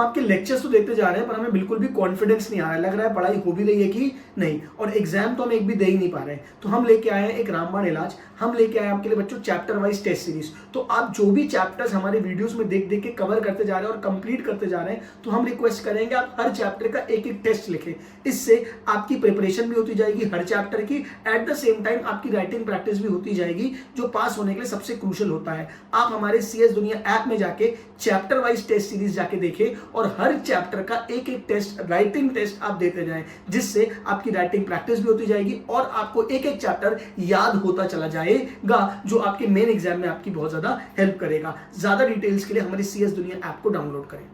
आपके लेक्चर्स तो देखते जा रहे हैं पर हमें बिल्कुल भी कॉन्फिडेंस नहीं आ रहा है, लग रहा है पढ़ाई हो भी रही है कि नहीं, और एग्जाम तो हम एक भी दे ही नहीं पा रहे हैं। तो हम लेके आए हैं एक रामबाण इलाज, हम लेके आए हैं आपके लिए बच्चों चैप्टर वाइज टेस्ट सीरीज। तो आप जो भी चैप्टर्स हमारे वीडियोस में देख देख के कवर करते जा रहे हैं और कंप्लीट करते जा रहे हैं, तो हम रिक्वेस्ट करेंगे आप हर चैप्टर का एक एक टेस्ट लिखें। इससे आपकी प्रिपरेशन भी होती जाएगी हर चैप्टर की, एट द सेम टाइम आपकी राइटिंग प्रैक्टिस भी होती जाएगी, जो पास होने के लिए सबसे क्रूशियल होता है। आप हमारे CS दुनिया ऐप में जाके चैप्टर वाइज टेस्ट सीरीज जाके देखें और हर चैप्टर का एक एक टेस्ट, राइटिंग टेस्ट आप देते जाएं, जिससे आपकी राइटिंग प्रैक्टिस भी होती जाएगी और आपको एक एक चैप्टर याद होता चला जाएगा, जो आपके मेन एग्जाम में आपकी बहुत ज्यादा हेल्प करेगा। ज्यादा डिटेल्स के लिए हमारी CS दुनिया ऐप को डाउनलोड करें।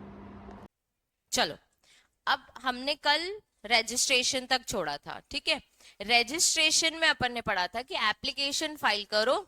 चलो, अब हमने कल रजिस्ट्रेशन तक छोड़ा था, ठीक है। रजिस्ट्रेशन में अपन ने पढ़ा था कि एप्लीकेशन फाइल करो,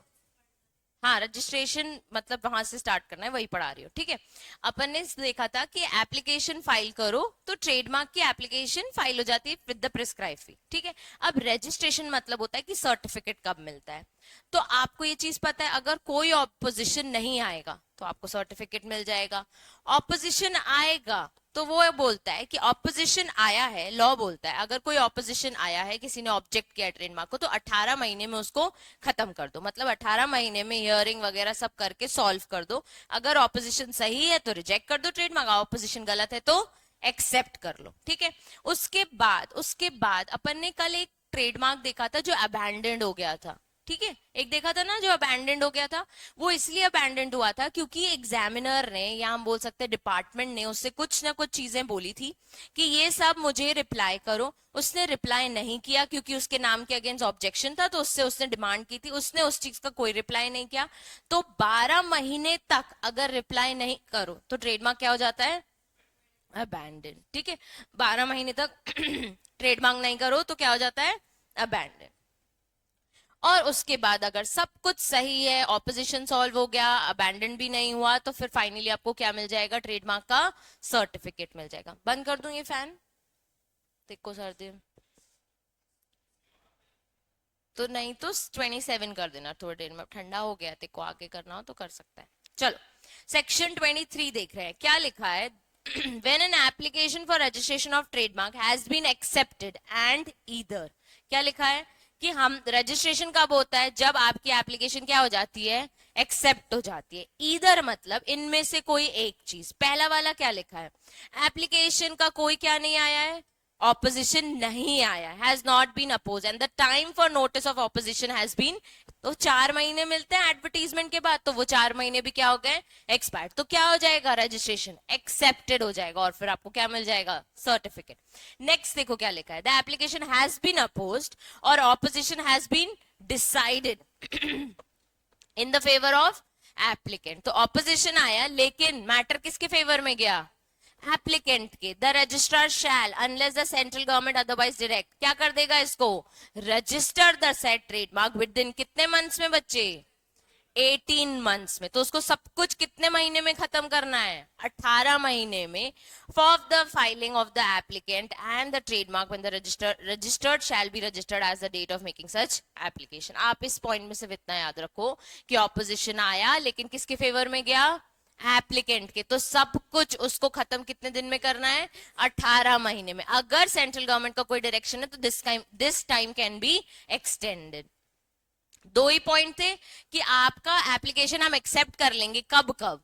हाँ रजिस्ट्रेशन मतलब वहां से स्टार्ट करना है, वही पढ़ा रही हो, ठीक है। अपन ने देखा था कि एप्लीकेशन फाइल करो तो ट्रेडमार्क की एप्लीकेशन फाइल हो जाती है विद द प्रिस्क्राइब फी, ठीक है। अब रजिस्ट्रेशन मतलब होता है कि सर्टिफिकेट कब मिलता है। तो आपको ये चीज पता है, अगर कोई ऑपोजिशन नहीं आएगा तो आपको सर्टिफिकेट मिल जाएगा। ऑपोजिशन आएगा तो वो बोलता है कि ऑपोजिशन आया है, लॉ बोलता है अगर कोई ऑपोजिशन आया है, किसी ने ऑब्जेक्ट किया ट्रेडमार्क को, तो 18 महीने में उसको खत्म कर दो, मतलब 18 महीने में हियरिंग वगैरह सब करके सॉल्व कर दो। अगर ऑपोजिशन सही है तो रिजेक्ट कर दो ट्रेडमार्क, ऑपोजिशन गलत है तो एक्सेप्ट कर लो, ठीक है। उसके बाद अपन ने कल एक ट्रेडमार्क देखा था जो अबैंडन्ड हो गया था, ठीक है। एक देखा था ना जो अबैंडन्ड हो गया था, वो इसलिए अबैंडन्ड हुआ था क्योंकि एग्जामिनर ने, या हम बोल सकते हैं डिपार्टमेंट ने, उससे कुछ ना कुछ चीजें बोली थी कि ये सब मुझे रिप्लाई करो। उसने रिप्लाई नहीं किया क्योंकि उसके नाम के अगेंस्ट ऑब्जेक्शन था, तो उससे उसने डिमांड की थी, उसने उस चीज का कोई रिप्लाई नहीं किया। तो 12 महीने तक अगर रिप्लाई नहीं करो तो ट्रेडमार्क क्या हो जाता है, अबैंडन, ठीक है। 12 महीने तक ट्रेडमार्क नहीं करो तो क्या हो जाता है, अबैंडन। और उसके बाद अगर सब कुछ सही है, ऑपोजिशन सॉल्व हो गया, अबैंडन भी नहीं हुआ, तो फिर फाइनली आपको क्या मिल जाएगा, ट्रेडमार्क का सर्टिफिकेट मिल जाएगा। बंद कर दूं ये फैन, देखो सर्दी तो नहीं तो 27 कर देना, थोड़ी देर में ठंडा हो गया, तेको आगे करना हो तो कर सकता है। चलो सेक्शन 23 देख रहे हैं, क्या लिखा है। When an application for registration of trademark has been accepted and either, क्या लिखा है कि हम रजिस्ट्रेशन कब होता है, जब आपकी एप्लीकेशन क्या हो जाती है, एक्सेप्ट हो जाती है। ईदर मतलब इनमें से कोई एक चीज। पहला वाला क्या लिखा है, एप्लीकेशन का कोई क्या नहीं आया है, ऑपोजिशन नहीं आया, has not been oppose and the time for notice of opposition has been, तो 4 महीने मिलते हैं एडवर्टीजमेंट के बाद, तो वो 4 महीने भी क्या हो गए, एक्सपायर्ड। तो क्या हो जाएगा, रजिस्ट्रेशन एक्सेप्टेड हो जाएगा और फिर आपको क्या मिल जाएगा, सर्टिफिकेट। नेक्स्ट देखो क्या लिखा है, the application has been opposed और opposition has been decided in the favour of applicant. तो ऑपोजिशन आया लेकिन मैटर किसके फेवर में गया, एप्लीकेंट के। The registrar shall unless the central government otherwise direct क्या कर देगा इसको, register the said trademark within कितने मंथ्स में बच्चे, 18 मंथ्स में। तो उसको सब कुछ कितने महीने में खत्म करना है, 18 महीने में। For the filing of the applicant and the trademark when the registered shall be registered as the date of making such application. आप इस पॉइंट में सिर्फ इतना याद रखो कि ऑपोजिशन आया लेकिन किसके फेवर में गया, एप्लीकेंट के। तो सब कुछ उसको खत्म कितने दिन में करना है, 18 महीने में। अगर सेंट्रल गवर्नमेंट का कोई डायरेक्शन है तो this time can be extended. 2 he point थे कि आपका एप्लीकेशन हम एक्सेप्ट कर लेंगे कब कब,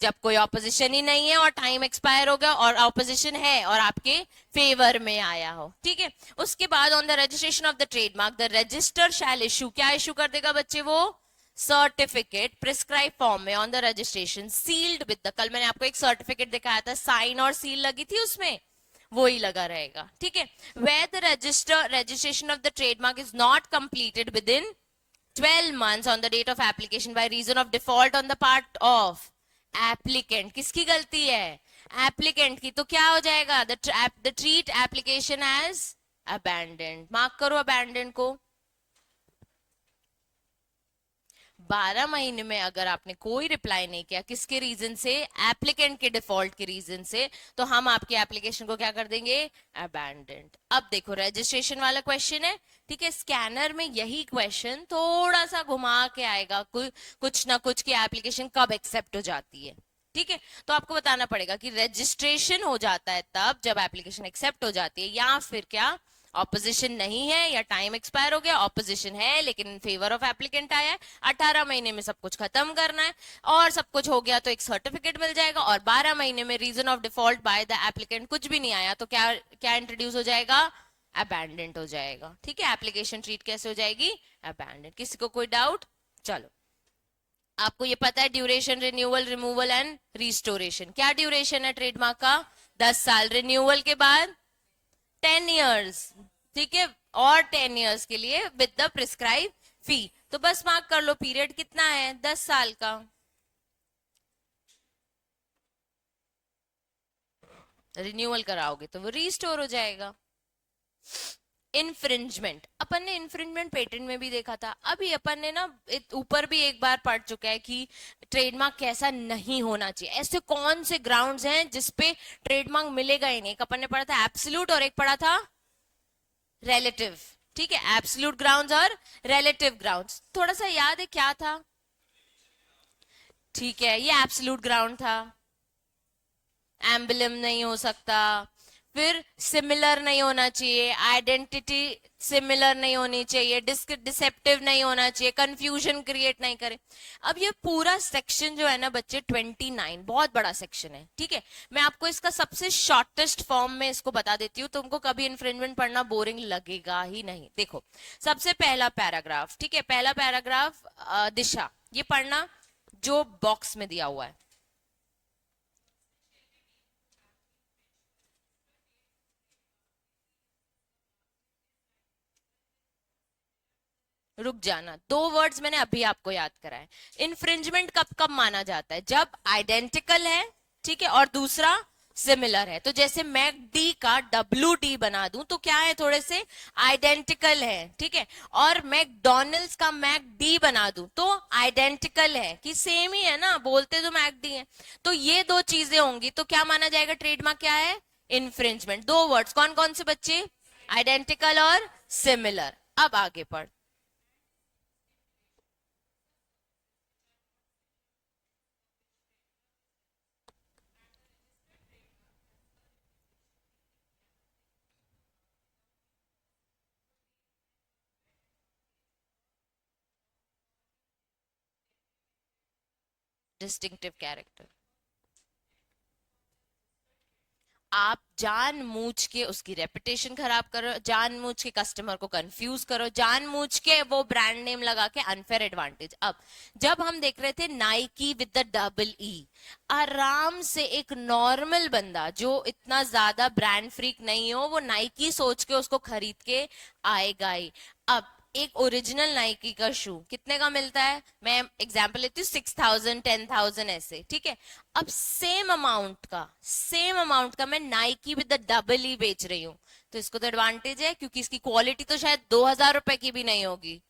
जब कोई ऑपोजिशन ही नहीं है और टाइम एक्सपायर हो गया, और ऑपोजिशन है और आपके फेवर में आया हो, ठीक है। उसके बाद on the registration of the trademark the register shall issue, क्या इशू कर देगा बच्चे, वो सर्टिफिकेट प्रिस्क्राइब फॉर्म में on the registration sealed with the, कल मैंने आपको एक सर्टिफिकेट दिखाया था, साइन और सील लगी थी उसमें, वो ही लगा रहेगा, ठीक है। Where the registration of the trademark is not completed within 12 months on the date of application by reason of default on the part of applicant, किसकी गलती है, एप्लीकेंट की, तो क्या हो जाएगा, the treat application as abandoned। Mark करो abandoned को। 12 महीने में अगर आपने कोई रिप्लाई नहीं किया, किसके रीजन से, एप्लीकेंट के डिफॉल्ट के रीजन से, तो हम आपके एप्लीकेशन को क्या कर देंगे, अबैंडन्ड। अब देखो रजिस्ट्रेशन वाला क्वेश्चन है, ठीक है। स्कैनर में यही क्वेश्चन थोड़ा सा घुमा के आएगा, कुछ ना कुछ की एप्लीकेशन कब एक्सेप्ट हो जाती है, ठीक है, तो आपको बताना पड़ेगा कि रजिस्ट्रेशन हो जाता है तब जब एप्लीकेशन एक्सेप्ट हो जाती है, या फिर क्या ऑपोजिशन नहीं है या टाइम एक्सपायर हो गया, ऑपोजिशन है लेकिन इन फेवर ऑफ एप्लीकेंट आया है, 18 महीने में सब कुछ खत्म करना है और सब कुछ हो गया तो एक सर्टिफिकेट मिल जाएगा, और 12 महीने में reason of default by the applicant कुछ भी नहीं आया तो क्या क्या इंट्रोड्यूस हो जाएगा, अबैंडेंट हो जाएगा। ठीक है, एप्लीकेशन ट्रीट कैसे हो जाएगी, अबैंडेंट। किसी को कोई डाउट? चलो, आपको ये पता है duration, renewal, removal and restoration. क्या ड्यूरेशन है ट्रेडमार्क का, 10 साल, रिन्यूअल के बाद 10 इयर्स, ठीक है, और 10 इयर्स के लिए विद द प्रिस्क्राइब फी। तो बस मार्क कर लो पीरियड कितना है, 10 साल का। रिन्यूअल कराओगे तो वो रीस्टोर हो जाएगा। इन्फ्रिंजमेंट, अपन ने इन्फ्रिंजमेंट पेटेंट में भी देखा था, अभी अपन ने ना ऊपर भी एक बार पढ़ चुका है कि ट्रेडमार्क कैसा नहीं होना चाहिए, ऐसे कौन से ग्राउंड्स हैं जिसपे ट्रेडमार्क मिलेगा ही नहीं। एक अपन ने पढ़ा था एब्सोल्यूट और एक पढ़ा था रिलेटिव। ठीक है, एब्सोल्यूट ग्राउंड्स और रिलेटिव ग्राउंड्स, थोड़ा सा याद है क्या था? ठीक है, ये एब्सोल्यूट ग्राउंड था, एम्बलम नहीं हो सकता, फिर सिमिलर नहीं होना चाहिए, आइडेंटिटी सिमिलर नहीं होनी चाहिए, डिसेप्टिव नहीं होना चाहिए, कंफ्यूजन क्रिएट नहीं करे। अब ये पूरा सेक्शन जो है ना बच्चे 29 बहुत बड़ा सेक्शन है। ठीक है, मैं आपको इसका सबसे शॉर्टेस्ट फॉर्म में इसको बता देती हूँ, तुमको कभी इन्फ्रिंजमेंट पढ़ना बोरिंग लगेगा ही नहीं। देखो, सबसे पहला पैराग्राफ, ठीक है, पहला पैराग्राफ दिशा, ये पढ़ना जो बॉक्स में दिया हुआ है। रुक जाना, 2 वर्ड्स मैंने अभी आपको याद कराए। इन्फ्रिंजमेंट कब कब माना जाता है, जब आइडेंटिकल है, ठीक है, और दूसरा सिमिलर है। तो जैसे मैक डी का डब्ल्यू डी बना दूं तो क्या है, थोड़े से आइडेंटिकल है। ठीक है, और मैकडोनल्ड्स का मैक डी बना दूं तो आइडेंटिकल है कि सेम ही है ना, बोलते तो मैक डी है। तो ये 2 चीजें होंगी तो क्या माना जाएगा, ट्रेडमार्क क्या है, इन्फ्रिंजमेंट। 2 वर्ड्स कौन कौन से बच्चे, आइडेंटिकल और सिमिलर। अब आगे पढ़। डिस्टिंक्टिव कैरेक्टर, आप जानबूझ के उसकी रेपुटेशन खराब करो, जानबूझ के कस्टमर को कंफ्यूज करो, जानबूझ के वो ब्रांड नेम लगा के अनफेयर एडवांटेज। अब जब हम देख रहे थे Nike with the double E, आराम से एक नॉर्मल बंदा जो इतना ज्यादा ब्रांड फ्रीक नहीं हो वो नाइकी सोच के उसको खरीद के आएगा ही। अब एक ओरिजिनल नाइकी का शू कितने का मिलता है, मैं एग्जांपल लेती हूँ 6000 10,000 ऐसे। ठीक है, अब सेम अमाउंट का मैं Nike with the double E बेच रही हूँ, तो इसको तो एडवांटेज है क्योंकि इसकी क्वालिटी तो शायद 2000 रुपए की भी नहीं होगी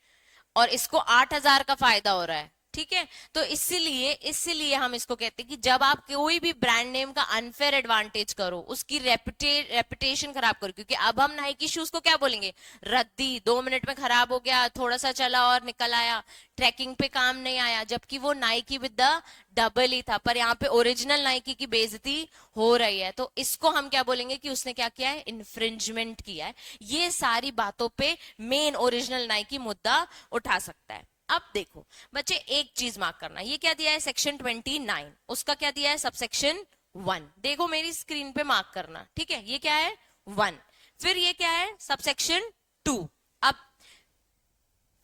और इसको 8000 का फायदा हो रहा है। ठीक है, तो इसीलिए हम इसको कहते हैं कि जब आप कोई भी ब्रांड नेम का अनफेयर एडवांटेज करो, उसकी रेपुटेशन खराब करो, क्योंकि अब हम नाइकी शूज को क्या बोलेंगे, रद्दी, 2 मिनट में खराब हो गया, थोड़ा सा चला और निकल आया, ट्रैकिंग पे काम नहीं आया, जबकि वो नाइकी विद द डबल ही था, पर यहाँ पे ओरिजिनल नाइकी की बेइज्जती हो रही है। तो इसको हम क्या बोलेंगे कि उसने क्या किया है, इन्फ्रिंजमेंट किया है। ये सारी बातों पे मेन ओरिजिनल नाइकी मुद्दा उठा सकता है। अब देखो बच्चे, एक चीज मार्क करना, ये क्या दिया है सेक्शन 29, उसका क्या दिया है सब सेक्शन 1। देखो मेरी स्क्रीन पे मार्क करना, ठीक है, ये क्या है 1, फिर ये क्या है सब सेक्शन 2, अब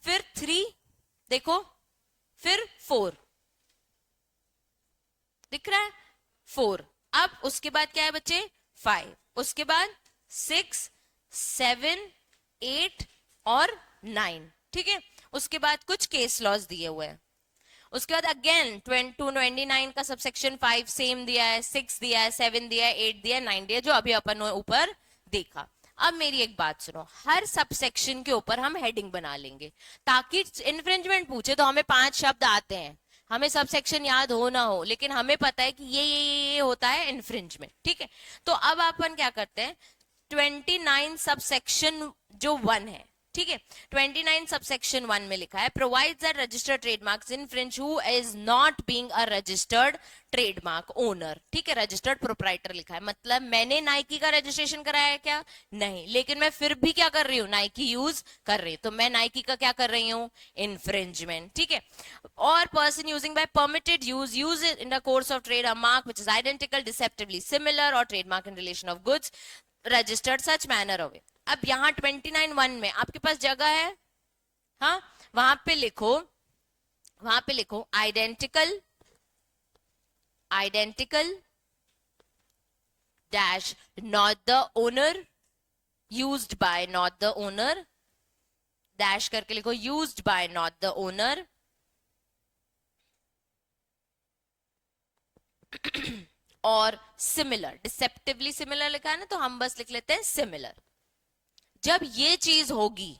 फिर 3, देखो फिर 4, दिख रहा है 4, अब उसके बाद क्या है बच्चे 5, उसके बाद 6 7 8 और 9। ठीक है, उसके बाद कुछ केस लॉज दिए हुए हैं, उसके बाद अगेन 29 का सबसेक्शन 5 सेम दिया है, 6 दिया है, 7 दिया है, 8 दिया है, 9 दिया है, जो अभी अपन ऊपर देखा। अब मेरी एक बात सुनो, हर सबसेक्शन के ऊपर हम हेडिंग बना लेंगे ताकि इन्फ्रिंजमेंट पूछे तो हमें 5 शब्द आते हैं, हमें सबसेक्शन याद हो ना हो, लेकिन हमें पता है कि ये होता है इन्फ्रिंजमेंट। ठीक है, तो अब अपन क्या करते हैं, 29 सबसेक्शन जो 1 है, ठीक है। 29 सबसेक्शन 1 में लिखा है provides that registered trademarks infringe who is not being a registered trademark owner. ठीक है, रजिस्टर्ड प्रोप्राइटर लिखा है, मतलब मैंने नाइकी का रजिस्ट्रेशन कराया है क्या? नहीं, लेकिन मैं फिर भी क्या कर रही हूँ? नाइकी यूज कर रही हूँ, तो मैं नाइकी का क्या कर रही हूँ? इन्फ्रिंजमेंट। ठीक है। Or person using by permitted use in the course of trade a mark which is identical, deceptively similar or trademark in relation of goods registered such manner away. अब यहाँ 29(1) में आपके पास जगह है, हाँ, वहां पे लिखो, identical, dash not the owner, used by not the owner, dash करके लिखो used by not the owner, और सिमिलर, डिसेप्टिवली सिमिलर लिखा है ना, तो हम बस लिख लेते हैं सिमिलर। जब ये चीज होगी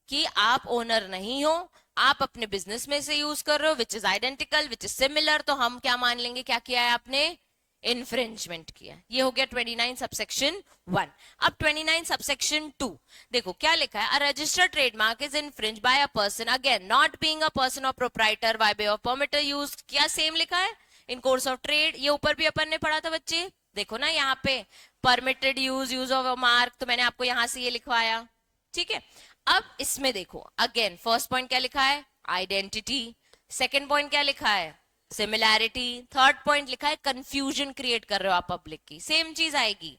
कि आप ओनर नहीं हो, आप अपने बिजनेस में से यूज कर रहे हो, which is identical, which is similar, तो हम क्या मान लेंगे? क्या किया है आपने? इन्फ्रिंजमेंट किया। ये हो गया 29 सबसेक्शन 1। अब 29 सबसेक्शन 2 देखो क्या लिखा है, a registered trademark is infringe by a person again not being a person or proprietor by way of permitted use. क्या सेम लिखा है? In course of trade. ये ऊपर भी अपन ने पढ़ा था बच्चे, देखो ना यहाँ पे permitted use of a mark, तो मैंने आपको यहां से ये लिखवाया। ठीक है। अब इसमें देखो अगेन फर्स्ट पॉइंट क्या लिखा है? आइडेंटिटी। सेकंड पॉइंट क्या लिखा है? सिमिलैरिटी। थर्ड पॉइंट लिखा है कंफ्यूजन क्रिएट कर रहे हो आप पब्लिक की, सेम चीज आएगी।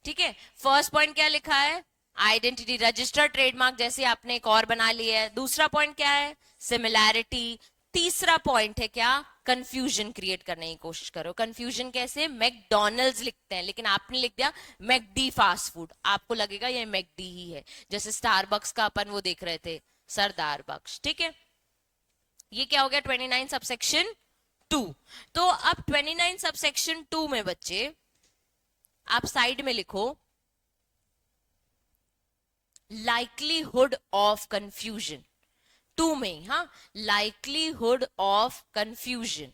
ठीक है। फर्स्ट पॉइंट क्या लिखा है? आइडेंटिटी, रजिस्टर्ड ट्रेडमार्क जैसे आपने एक और बना लिया है। दूसरा पॉइंट क्या है? सिमिलैरिटी। तीसरा पॉइंट है क्या? कंफ्यूजन क्रिएट करने की कोशिश करो। कंफ्यूजन कैसे? मैकडॉनल्ड्स लिखते हैं लेकिन आपने लिख दिया मैकडी फास्ट फूड, आपको लगेगा ये मैकडी ही है, जैसे स्टारबक्स का अपन वो देख रहे थे, सरदार बख्श। ठीक है, ये क्या हो गया? 29 सबसेक्शन 2। तो अब 29 सबसेक्शन 2 में बच्चे आप साइड में लिखो लाइकलीहुड ऑफ कंफ्यूजन। 2 में, हाँ, likelihood of confusion,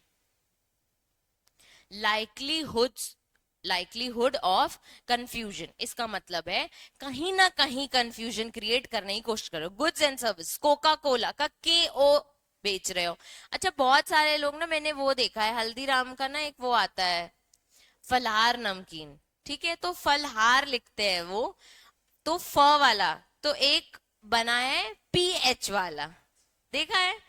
likelihood of confusion. इसका मतलब है कहीं ना कहीं कंफ्यूजन क्रिएट करने की कोशिश करो। Goods and service, Coca Cola का KO बेच रहे हो। अच्छा, बहुत सारे लोग ना, मैंने वो देखा है हल्दीराम का ना एक वो आता है फलहार नमकीन, ठीक है, तो फलहार लिखते हैं वो, तो फ वाला, तो एक बना है PH वाला, देखा है,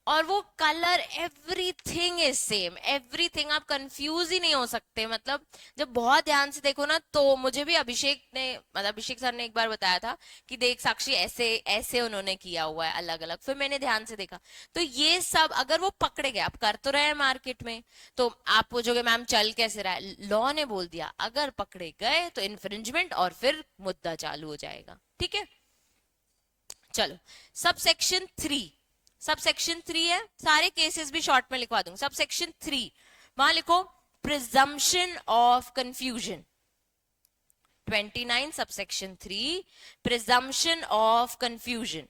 और वो colour everything is same, everything, आप कंफ्यूज ही नहीं हो सकते। मतलब जब बहुत ध्यान से देखो ना, तो मुझे भी अभिषेक ने, मतलब अभिषेक सर ने एक बार बताया था कि देख साक्षी ऐसे ऐसे उन्होंने किया हुआ है अलग अलग, फिर मैंने ध्यान से देखा, तो ये सब अगर वो पकड़े गए, आप कर तो रहे हैं मार्केट में, तो आप पूछोगे मैम चल कैसे रहा है? लॉ ने बोल दिया अगर पकड़े गए तो इन्फ्रिंजमेंट और फिर मुद्दा चालू हो जाएगा। ठीक है, चलो सबसेक्शन 3, सबसेक्शन 3 है, सारे केसेस भी शॉर्ट में लिखवा दूंगा। सबसेक्शन 3 वहां लिखो presumption of confusion. 29 subsection 3 presumption of confusion.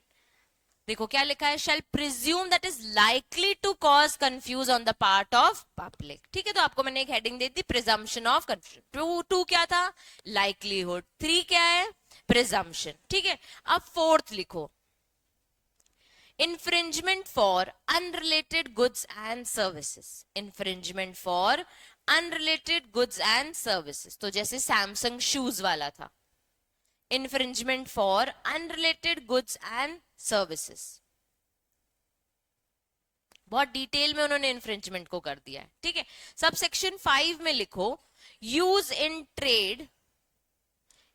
देखो क्या लिखा है, shall presume that is likely to cause confuse on the part of public. ठीक है, तो आपको मैंने एक हेडिंग दे दी प्रिजम्पशन ऑफ कंफ्यूजन। टू क्या था? लाइकलीहुड। 3 क्या है? प्रिजम्पशन। ठीक है, अब फोर्थ लिखो infringement for unrelated goods and services, infringement for unrelated goods and services, तो जैसे सैमसंग शूज वाला था, infringement for unrelated goods and services, बहुत डिटेल में उन्होंने इन्फ्रिंजमेंट को कर दिया है। ठीक है, सब सेक्शन 5 में लिखो use in trade,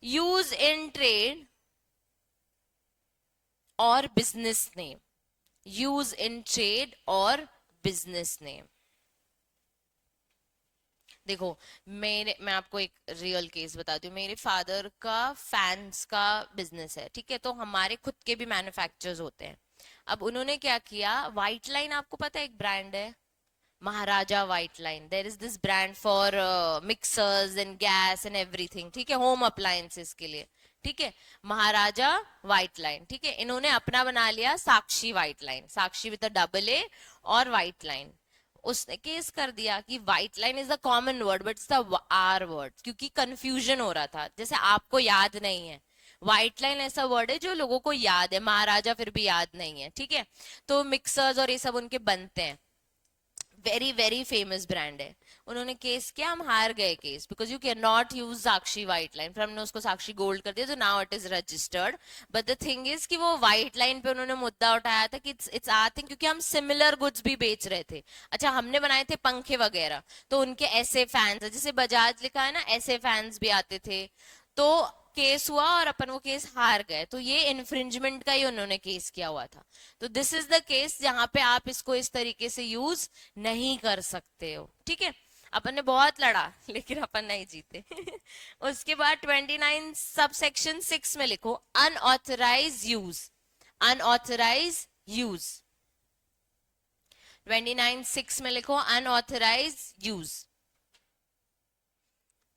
use in trade or business name, use in trade or business name. देखो मैं आपको एक रियल केस बताती हूँ। मेरे फादर का फैंस का बिजनेस है, ठीक है, तो हमारे खुद के भी मैन्युफैक्चरर्स होते हैं। अब उन्होंने क्या किया, व्हाइट लाइन आपको पता है एक ब्रांड है, Maharaja white line, there is this brand for mixers and gas and everything, ठीक है, होम अप्लायंसेस के लिए, ठीक है, महाराजा व्हाइट लाइन। ठीक है, इन्होंने अपना बना लिया Sakshi white line, Sakshi with double A और व्हाइट लाइन। उसने केस कर दिया कि white line is the common word but it's the R word, क्योंकि कंफ्यूजन हो रहा था, जैसे आपको याद नहीं है व्हाइट लाइन ऐसा वर्ड है जो लोगों को याद है, महाराजा फिर भी याद नहीं है, ठीक है। तो मिक्सर्स और ये सब उनके बनते हैं, वेरी वेरी फेमस ब्रांड है। उन्होंने केस किया, हम हार गए case, because you can not use Sakshi white line, फिर हमने उसको साक्षी गोल्ड कर दिया, तो now it is registered. But the thing is कि वो व्हाइट लाइन पे उन्होंने मुद्दा उठाया था कि इट्स आर थिंग, क्योंकि हम सिमिलर गुड्स भी बेच रहे थे। अच्छा, हमने बनाए थे पंखे वगैरह, तो उनके ऐसे फैंस, जैसे बजाज लिखा है ना, ऐसे फैंस भी आते थे। तो केस हुआ और अपन वो केस हार गए, तो ये इन्फ्रिंजमेंट का ही उन्होंने केस किया हुआ था। तो दिस इज द केस जहां पे आप इसको इस तरीके से यूज नहीं कर सकते हो, ठीक है। अपन ने बहुत लड़ा लेकिन अपन नहीं जीते। उसके बाद 29 सब सेक्शन 6 में लिखो अनऑथराइज यूज, अनऑथराइज यूज। 29(6) में लिखो अनऑथराइज यूज।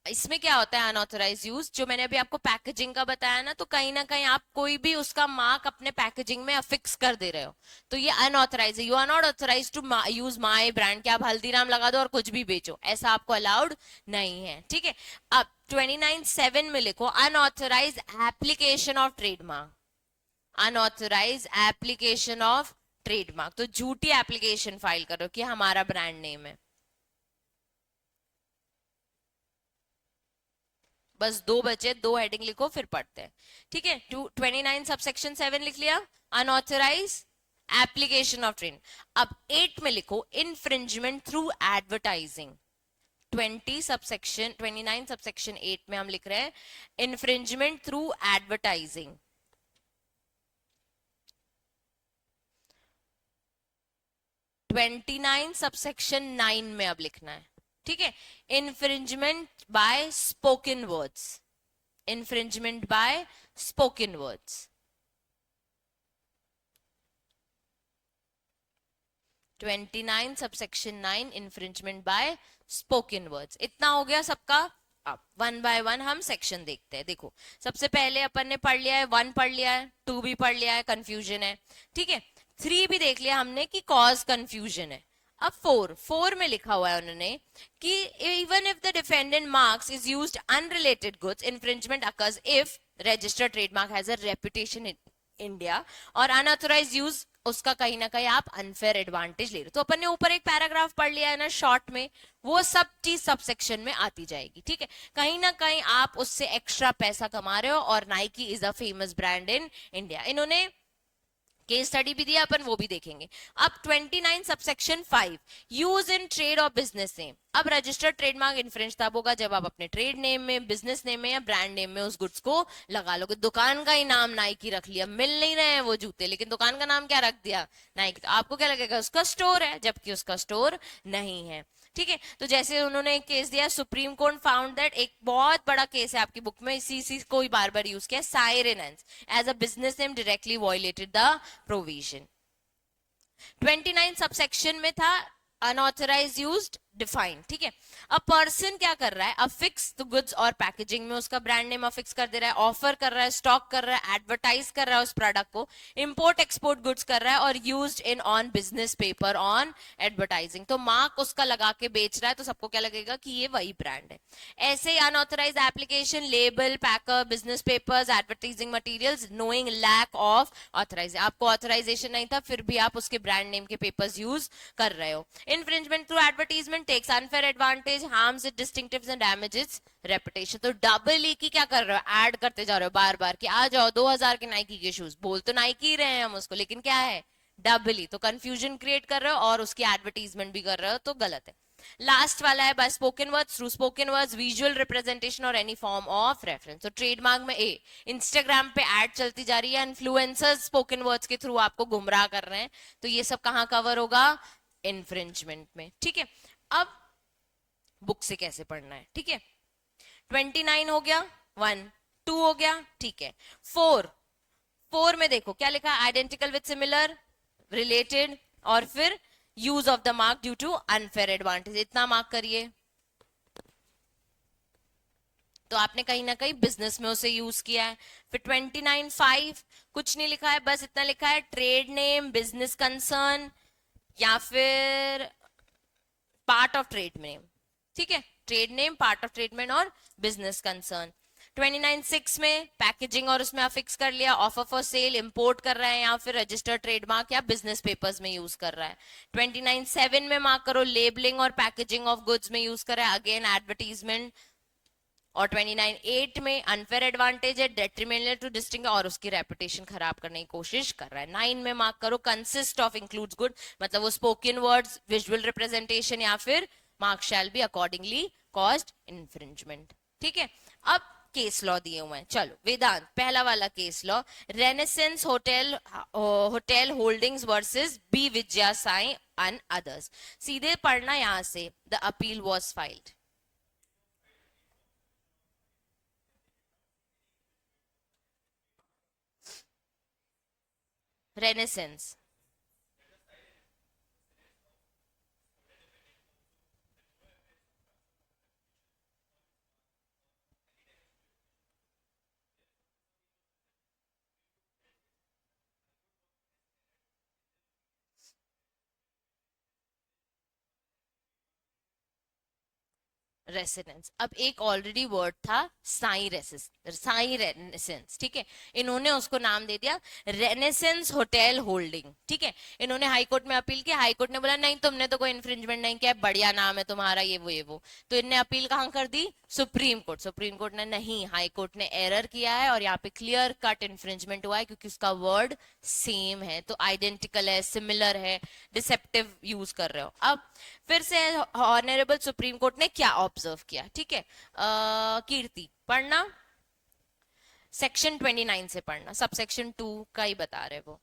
इसमें क्या होता है अनऑथराइज यूज, जो मैंने अभी आपको पैकेजिंग का बताया ना, तो कहीं ना कहीं आप कोई भी उसका मार्क अपने पैकेजिंग में अफिक्स कर दे रहे हो, तो ये अनऑथराइज है। You are not authorise to use my brand, कि आप हल्दीराम लगा दो और कुछ भी बेचो, ऐसा आपको अलाउड नहीं है, ठीक है। अब 29(7) में लिखो unauthorise application of trademark, unauthorise application of trademark, तो झूठी एप्लीकेशन फाइल करो कि हमारा ब्रांड नेम है। बस दो बचे, दो हेडिंग लिखो फिर पढ़ते हैं, ठीक है। 29 सबसेक्शन 7 लिख लिया, अनऑथराइज एप्लीकेशन ऑफ ट्रेड। अब 8 में लिखो इनफ्रिंजमेंट थ्रू एडवर्टाइजिंग। 29 सबसेक्शन 8 में हम लिख रहे हैं इन्फ्रिंजमेंट थ्रू एडवर्टाइजिंग। 29 सबसेक्शन 9 में अब लिखना है, ठीक है, infringement by spoken words, infringement by spoken words. 29 subsection 9 infringement by spoken words. इतना हो गया सबका। अब वन बाय वन हम सेक्शन देखते हैं। देखो, सबसे पहले अपन ने पढ़ लिया है 1, पढ़ लिया है 2 भी पढ़ लिया है, कंफ्यूजन है, ठीक है। 3 भी देख लिया हमने कि कॉज कंफ्यूजन है। अब 4 में लिखा हुआ है उन्होंने कि even if the defendant marks is used unrelated goods, infringement occurs if registered trademark has a reputation in India, और अनऑथराइज यूज उसका कहीं ना कहीं आप अनफेयर एडवांटेज ले रहे हो। तो अपन ने ऊपर एक पैराग्राफ पढ़ लिया है ना शॉर्ट में, वो सब चीज सब सेक्शन में आती जाएगी, ठीक है। कहीं ना कहीं आप उससे एक्स्ट्रा पैसा कमा रहे हो, और Nike is a famous brand in India. इन्होंने केस स्टडी भी दिया, अपन वो भी देखेंगे। अब 29 subsection 5 use in trade or business name. अब रजिस्टर्ड ट्रेडमार्क इन्फ्रिंज तब होगा जब आप अपने ट्रेड नेम में, बिजनेस नेम में या ब्रांड नेम में उस गुड्स को लगा लोगे। दुकान का ही नाम नाइकी रख लिया, मिल नहीं रहे हैं वो जूते, लेकिन दुकान का नाम क्या रख दिया, नाइकी, तो आपको क्या लगेगा उसका स्टोर है, जबकि उसका स्टोर नहीं है, ठीक है। तो जैसे उन्होंने एक केस दिया, सुप्रीम कोर्ट फाउंड दैट, एक बहुत बड़ा केस है आपकी बुक में, इसी को ही बार बार यूज किया, साइरेनेंस as a business name directly violated the provision. 29 subsection में था अनऑथराइज यूज्ड डिफाइन, ठीक है। अब पर्सन क्या कर रहा है, अफिक्स द गुड्स और पैकेजिंग में उसका ब्रांड नेम अफिक्स कर दे रहा है, ऑफर कर रहा है, स्टॉक कर रहा है, एडवर्टाइज कर रहा है उस प्रोडक्ट को, इंपोर्ट एक्सपोर्ट गुड्स कर रहा है, और used in on business paper on advertising, तो मार्क उसका लगा के बेच रहा है, तो सबको क्या लगेगा कि ये वही ब्रांड है। ऐसे ही unauthorise application, label, packer, business papers, advertising materials, knowing lack of authorise, आपको ऑथराइजेशन नहीं था फिर भी आप उसके ब्रांड नेम के पेपर्स यूज कर रहे हो। Infringement through advertisement takes unfair advantage, harms its distinctives and damages reputation। तो डबल ई की क्या कर रहे हो, ऐड करते जा रहे हो बार बार कि आ जाओ 2000 के नाइकी के शूज, बोल तो नाइकी ही रहे हैं हम उसको, लेकिन क्या है डबल ई, तो कंफ्यूजन क्रिएट कर रहे हो और उसकी एडवर्टीजमेंट भी कर रहे हो, तो गलत है। लास्ट वाला है by spoken words, through spoken words, visual representation और एनी फॉर्म ऑफ रेफरेंस। तो ट्रेडमार्क में ए, इंस्टाग्राम पे ऐड चलती जा रही है, इन्फ्लुएंसर्स स्पोकन वर्ड्स के थ्रू आपको गुमराह कर रहे हैं, तो ये सब कहां कवर होगा, इन्फ्रिंजमेंट में, ठीक है। अब बुक से कैसे पढ़ना है, ठीक है। 29 हो गया, 1, 2 हो गया, ठीक है। 4 में देखो क्या लिखा, आइडेंटिकल विद सिमिलर, रिलेटेड, और फिर use of the mark due to unfair advantage, इतना मार्क करिए। तो आपने कहीं ना कहीं बिजनेस में उसे यूज किया है। फिर 29(5) कुछ नहीं लिखा है, बस इतना लिखा है ट्रेड नेम, बिजनेस कंसर्न, या फिर पार्ट ऑफ ट्रेड नेम, ठीक है, trade name, part of trade name और बिजनेस कंसर्न। 29(6) में पैकेजिंग और उसमें अफिक्स कर लिया, ऑफर फॉर सेल इंपोर्ट कर रहा है या फिर रजिस्टर्ड ट्रेडमार्क या बिजनेस पेपर्स में यूज कर रहा है। 29(7) में मार्क करो लेबलिंग और पैकेजिंग ऑफ गुड्स में यूज कर रहा है, अगेन एडवर्टीजमेंट। और 29(8) में अनफेयर एडवांटेज है, डेट्रीमेंटल टू डिस्टिंग और उसकी रेपुटेशन खराब करने की कोशिश कर रहा है। 9 में मार्क करो कंसिस्ट ऑफ इंक्लूड्स गुड, मतलब वो स्पोकन वर्ड्स, विजुअल रिप्रेजेंटेशन या फिर mark shall be accordingly caused infringement. ठीक है, अब केस लॉ दिए हुए हैं। चलो वेदांत, पहला वाला case law, Renaissance hotel holdings versus B Vijaya Sai and others. सीधे पढ़ना यहां से, the appeal was filed. Renaissance, residence. अब एक ऑलरेडी वर्ड था साई रेनेसेंस, ठीक है, इन्होंने उसको नाम दे दिया रेनेसेंस होटल होल्डिंग। ठीक है, इन्होंने हाई कोर्ट में अपील की, हाई कोर्ट ने बोला नहीं तुमने तो कोई इन्फ्रिंजमेंट नहीं किया, बढ़िया नाम है तुम्हारा, ये वो। तो इनने अपील कहां कर दी? Supreme court. सुप्रीम कोर्ट ने नहीं, हाई कोर्ट ने एरर किया है और यहाँ पे क्लियर कट इन्फ्रिंजमेंट हुआ है क्योंकि उसका वर्ड सेम है, तो आइडेंटिकल है, सिमिलर है, डिसेप्टिव यूज कर रहे हो। अब फिर से ऑनरेबल सुप्रीम कोर्ट ने क्या ऑब्जर्व किया? ठीक है, कीर्ति पढ़ना, सेक्शन 29 से पढ़ना, सब सेक्शन 2 का ही बता रहे वो।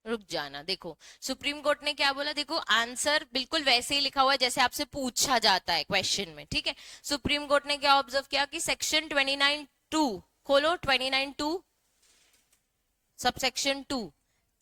रुक जाना, देखो सुप्रीम कोर्ट ने क्या बोला, देखो आंसर बिल्कुल वैसे ही लिखा हुआ है जैसे आपसे पूछा जाता है क्वेश्चन में। ठीक है, सुप्रीम कोर्ट ने क्या ऑब्जर्व किया कि सेक्शन 29(2) खोलो, 29(2) सबसेक्शन 2,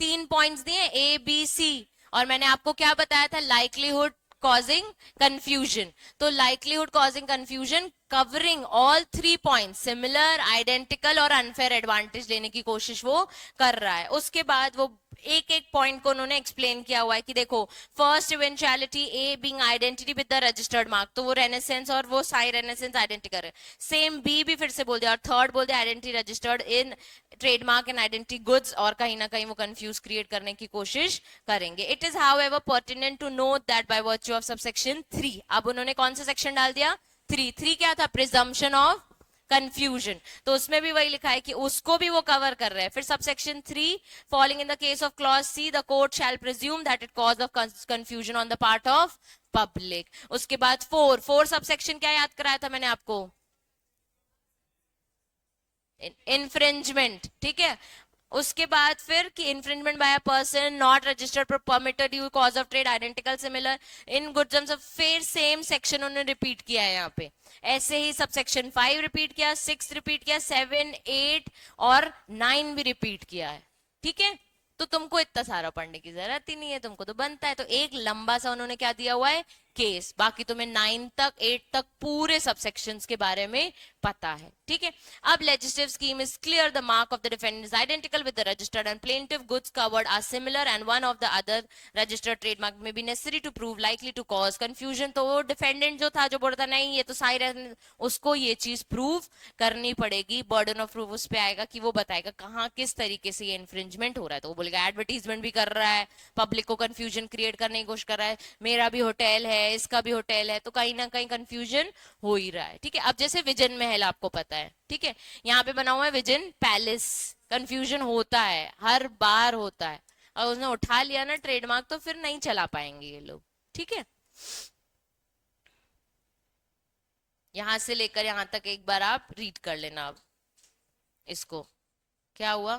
3 पॉइंट्स दिए ए बी सी, और मैंने आपको क्या बताया था, लाइकलीहुड कॉजिंग कंफ्यूजन। तो likelihood causing confusion covering all 3 points, similar, identical और अनफेयर एडवांटेज लेने की कोशिश वो कर रहा है। उसके बाद वो एक एक पॉइंट को उन्होंने एक्सप्लेन किया हुआ है कि देखो first eventuality a being identity with the registered mark, तो वो रेनेसेंस और वो साई रेनेसेंस आइडेंटिकल है। सेम बी भी फिर से बोल दिया, और थर्ड बोल दिया identity registered in trademark and identity goods, और कहीं ना कहीं वो कंफ्यूज क्रिएट करने की कोशिश करेंगे। It is however pertinent to note that by virtue of subsection 3, अब उन्होंने कौन सा सेक्शन डाल दिया? 3 क्या था? प्रिजम्पशन ऑफ कंफ्यूजन, तो उसमें भी वही लिखा है कि उसको भी वो कवर कर रहे हैं। फिर subsection 3, falling in the case of clause see the court shell presume that it cause of confusion on the part of public. उसके बाद 4 सबसेक्शन क्या याद कराया था मैंने आपको? इन्फ्रिंजमेंट। ठीक है, उसके बाद फिर कि infringement by a person not registered permitted you cause of trade identical similar in goods, फिर सेम सेक्शन उन्होंने रिपीट किया है यहाँ पे। ऐसे ही सब सेक्शन 5 रिपीट किया, 6 रिपीट किया, 7, 8 और 9 भी रिपीट किया है। ठीक है, तो तुमको इतना सारा पढ़ने की जरूरत ही नहीं है, तुमको तो बनता है। तो एक लंबा सा उन्होंने क्या दिया हुआ है? केस। बाकी तुम्हें 9 तक 8 तक पूरे सबसेक्शंस के बारे में पता है। ठीक है, अब legislative scheme is clear, the mark of the defendant is identical with the registered and plaintiff goods covered are similar and one of the other registered trademark may be necessary to prove likely to cause confusion। तो वो defendant जो था, जो बोलता नहीं ये तो साई, उसको ये चीज प्रूव करनी पड़ेगी, बर्डन ऑफ प्रूफ उस पे आएगा कि वो बताएगा कहाँ किस तरीके से ये इन्फ्रिंजमेंट हो रहा है। तो वो बोलेगा एडवर्टीजमेंट भी कर रहा है, पब्लिक को कंफ्यूजन क्रिएट करने की कोशिश कर रहा है, मेरा भी होटल है, इसका भी होटल है, तो कहीं ना कहीं कंफ्यूजन हो ही रहा है। ठीक है, अब जैसे विजन महल आपको पता है, ठीक है, यहाँ पे बना हुआ है विजन पैलेस, कंफ्यूजन होता है, हर बार होता है, और उसने उठा लिया ना ट्रेडमार्क तो फिर नहीं चला पाएंगे ये लोग। ठीक है, यहां से लेकर यहां तक एक बार आप रीड कर लेना। अब इसको क्या हुआ?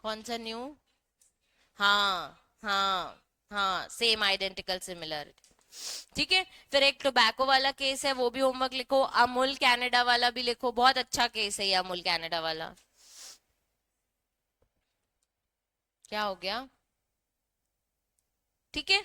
कौन सा न्यू? हाँ हाँ हाँ, सेम आइडेंटिकल सिमिलर। ठीक है, फिर एक टोबैको वाला केस है, वो भी होमवर्क लिखो। अमूल कनाडा वाला भी लिखो, बहुत अच्छा केस है ये अमूल कनाडा वाला। क्या हो गया? ठीक है,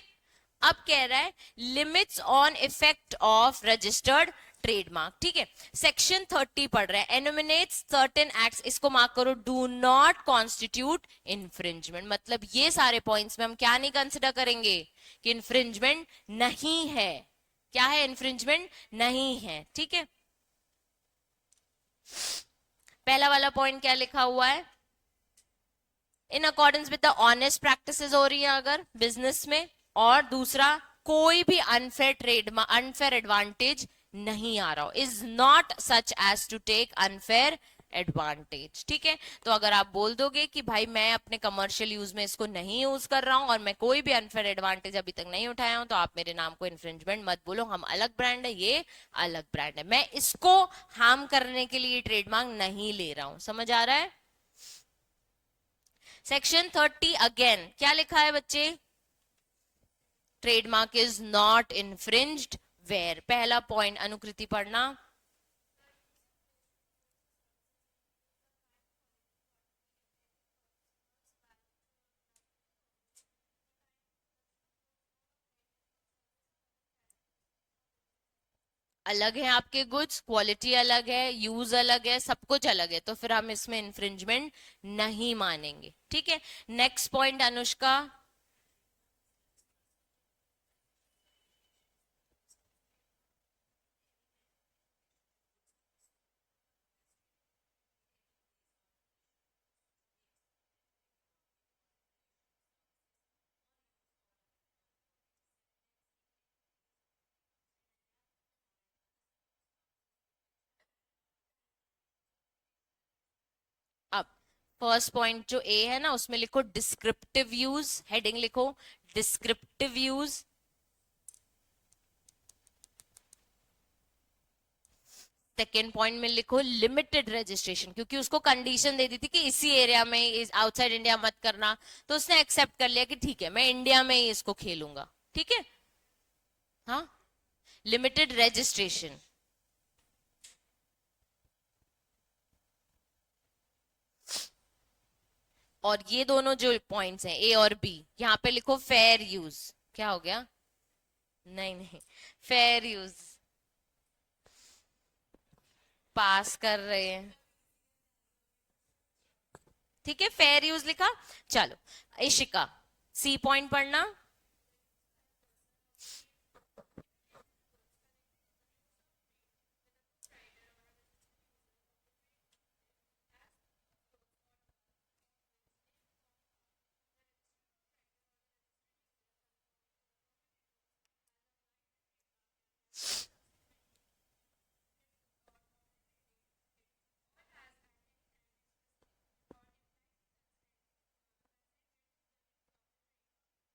अब कह रहा है limits on effect of registered trademark. ठीक है, सेक्शन 30 पढ़ रहा है, एनोमिनेट्स सर्टेन एक्ट्स, इसको मार्क करो, डू नॉट कॉन्स्टिट्यूट इन्फ्रिंजमेंट। मतलब ये सारे पॉइंट्स में हम क्या नहीं कंसिडर करेंगे कि इन्फ्रिंजमेंट नहीं है। क्या है? इन्फ्रिंजमेंट नहीं है। ठीक है, पहला वाला पॉइंट क्या लिखा हुआ है? In accordance with the honest practices हो रही है अगर बिजनेस में, और दूसरा कोई भी अनफेयर अनफेयर एडवांटेज नहीं आ रहा हो, is not such as to take unfair advantage. ठीक है, तो अगर आप बोल दोगे कि भाई मैं अपने कमर्शियल यूज में इसको नहीं यूज कर रहा हूं और मैं कोई भी अनफेयर एडवांटेज अभी तक नहीं उठाया हूं, तो आप मेरे नाम को इन्फ्रिंजमेंट मत बोलो। हम अलग ब्रांड है, ये अलग ब्रांड है, मैं इसको हार्म करने के लिए ट्रेडमार्क नहीं ले रहा हूं। समझ आ रहा है? सेक्शन 30 अगेन क्या लिखा है बच्चे? Trademark is not infringed where. पहला पॉइंट अनुकृति पढ़ना। अलग है आपके गुड्स, क्वालिटी अलग है, यूज अलग है, सब कुछ अलग है, तो फिर हम इसमें इन्फ्रिंजमेंट नहीं मानेंगे। ठीक है, नेक्स्ट पॉइंट अनुष्का। अब फर्स्ट पॉइंट जो ए है ना, उसमें लिखो डिस्क्रिप्टिव यूज, हेडिंग लिखो डिस्क्रिप्टिव यूज। सेकेंड पॉइंट में लिखो लिमिटेड रजिस्ट्रेशन, क्योंकि उसको कंडीशन दे दी थी कि इसी एरिया में, आउटसाइड इंडिया मत करना, तो उसने एक्सेप्ट कर लिया कि ठीक है मैं इंडिया में ही इसको खेलूंगा। ठीक है, हाँ, लिमिटेड रजिस्ट्रेशन। और ये दोनों जो पॉइंट्स हैं ए और बी, यहां पे लिखो फेयर यूज। क्या हो गया? नहीं नहीं, फेयर यूज पास कर रहे हैं। ठीक है, फेयर यूज लिखा। चलो इशिका, सी पॉइंट पढ़ना।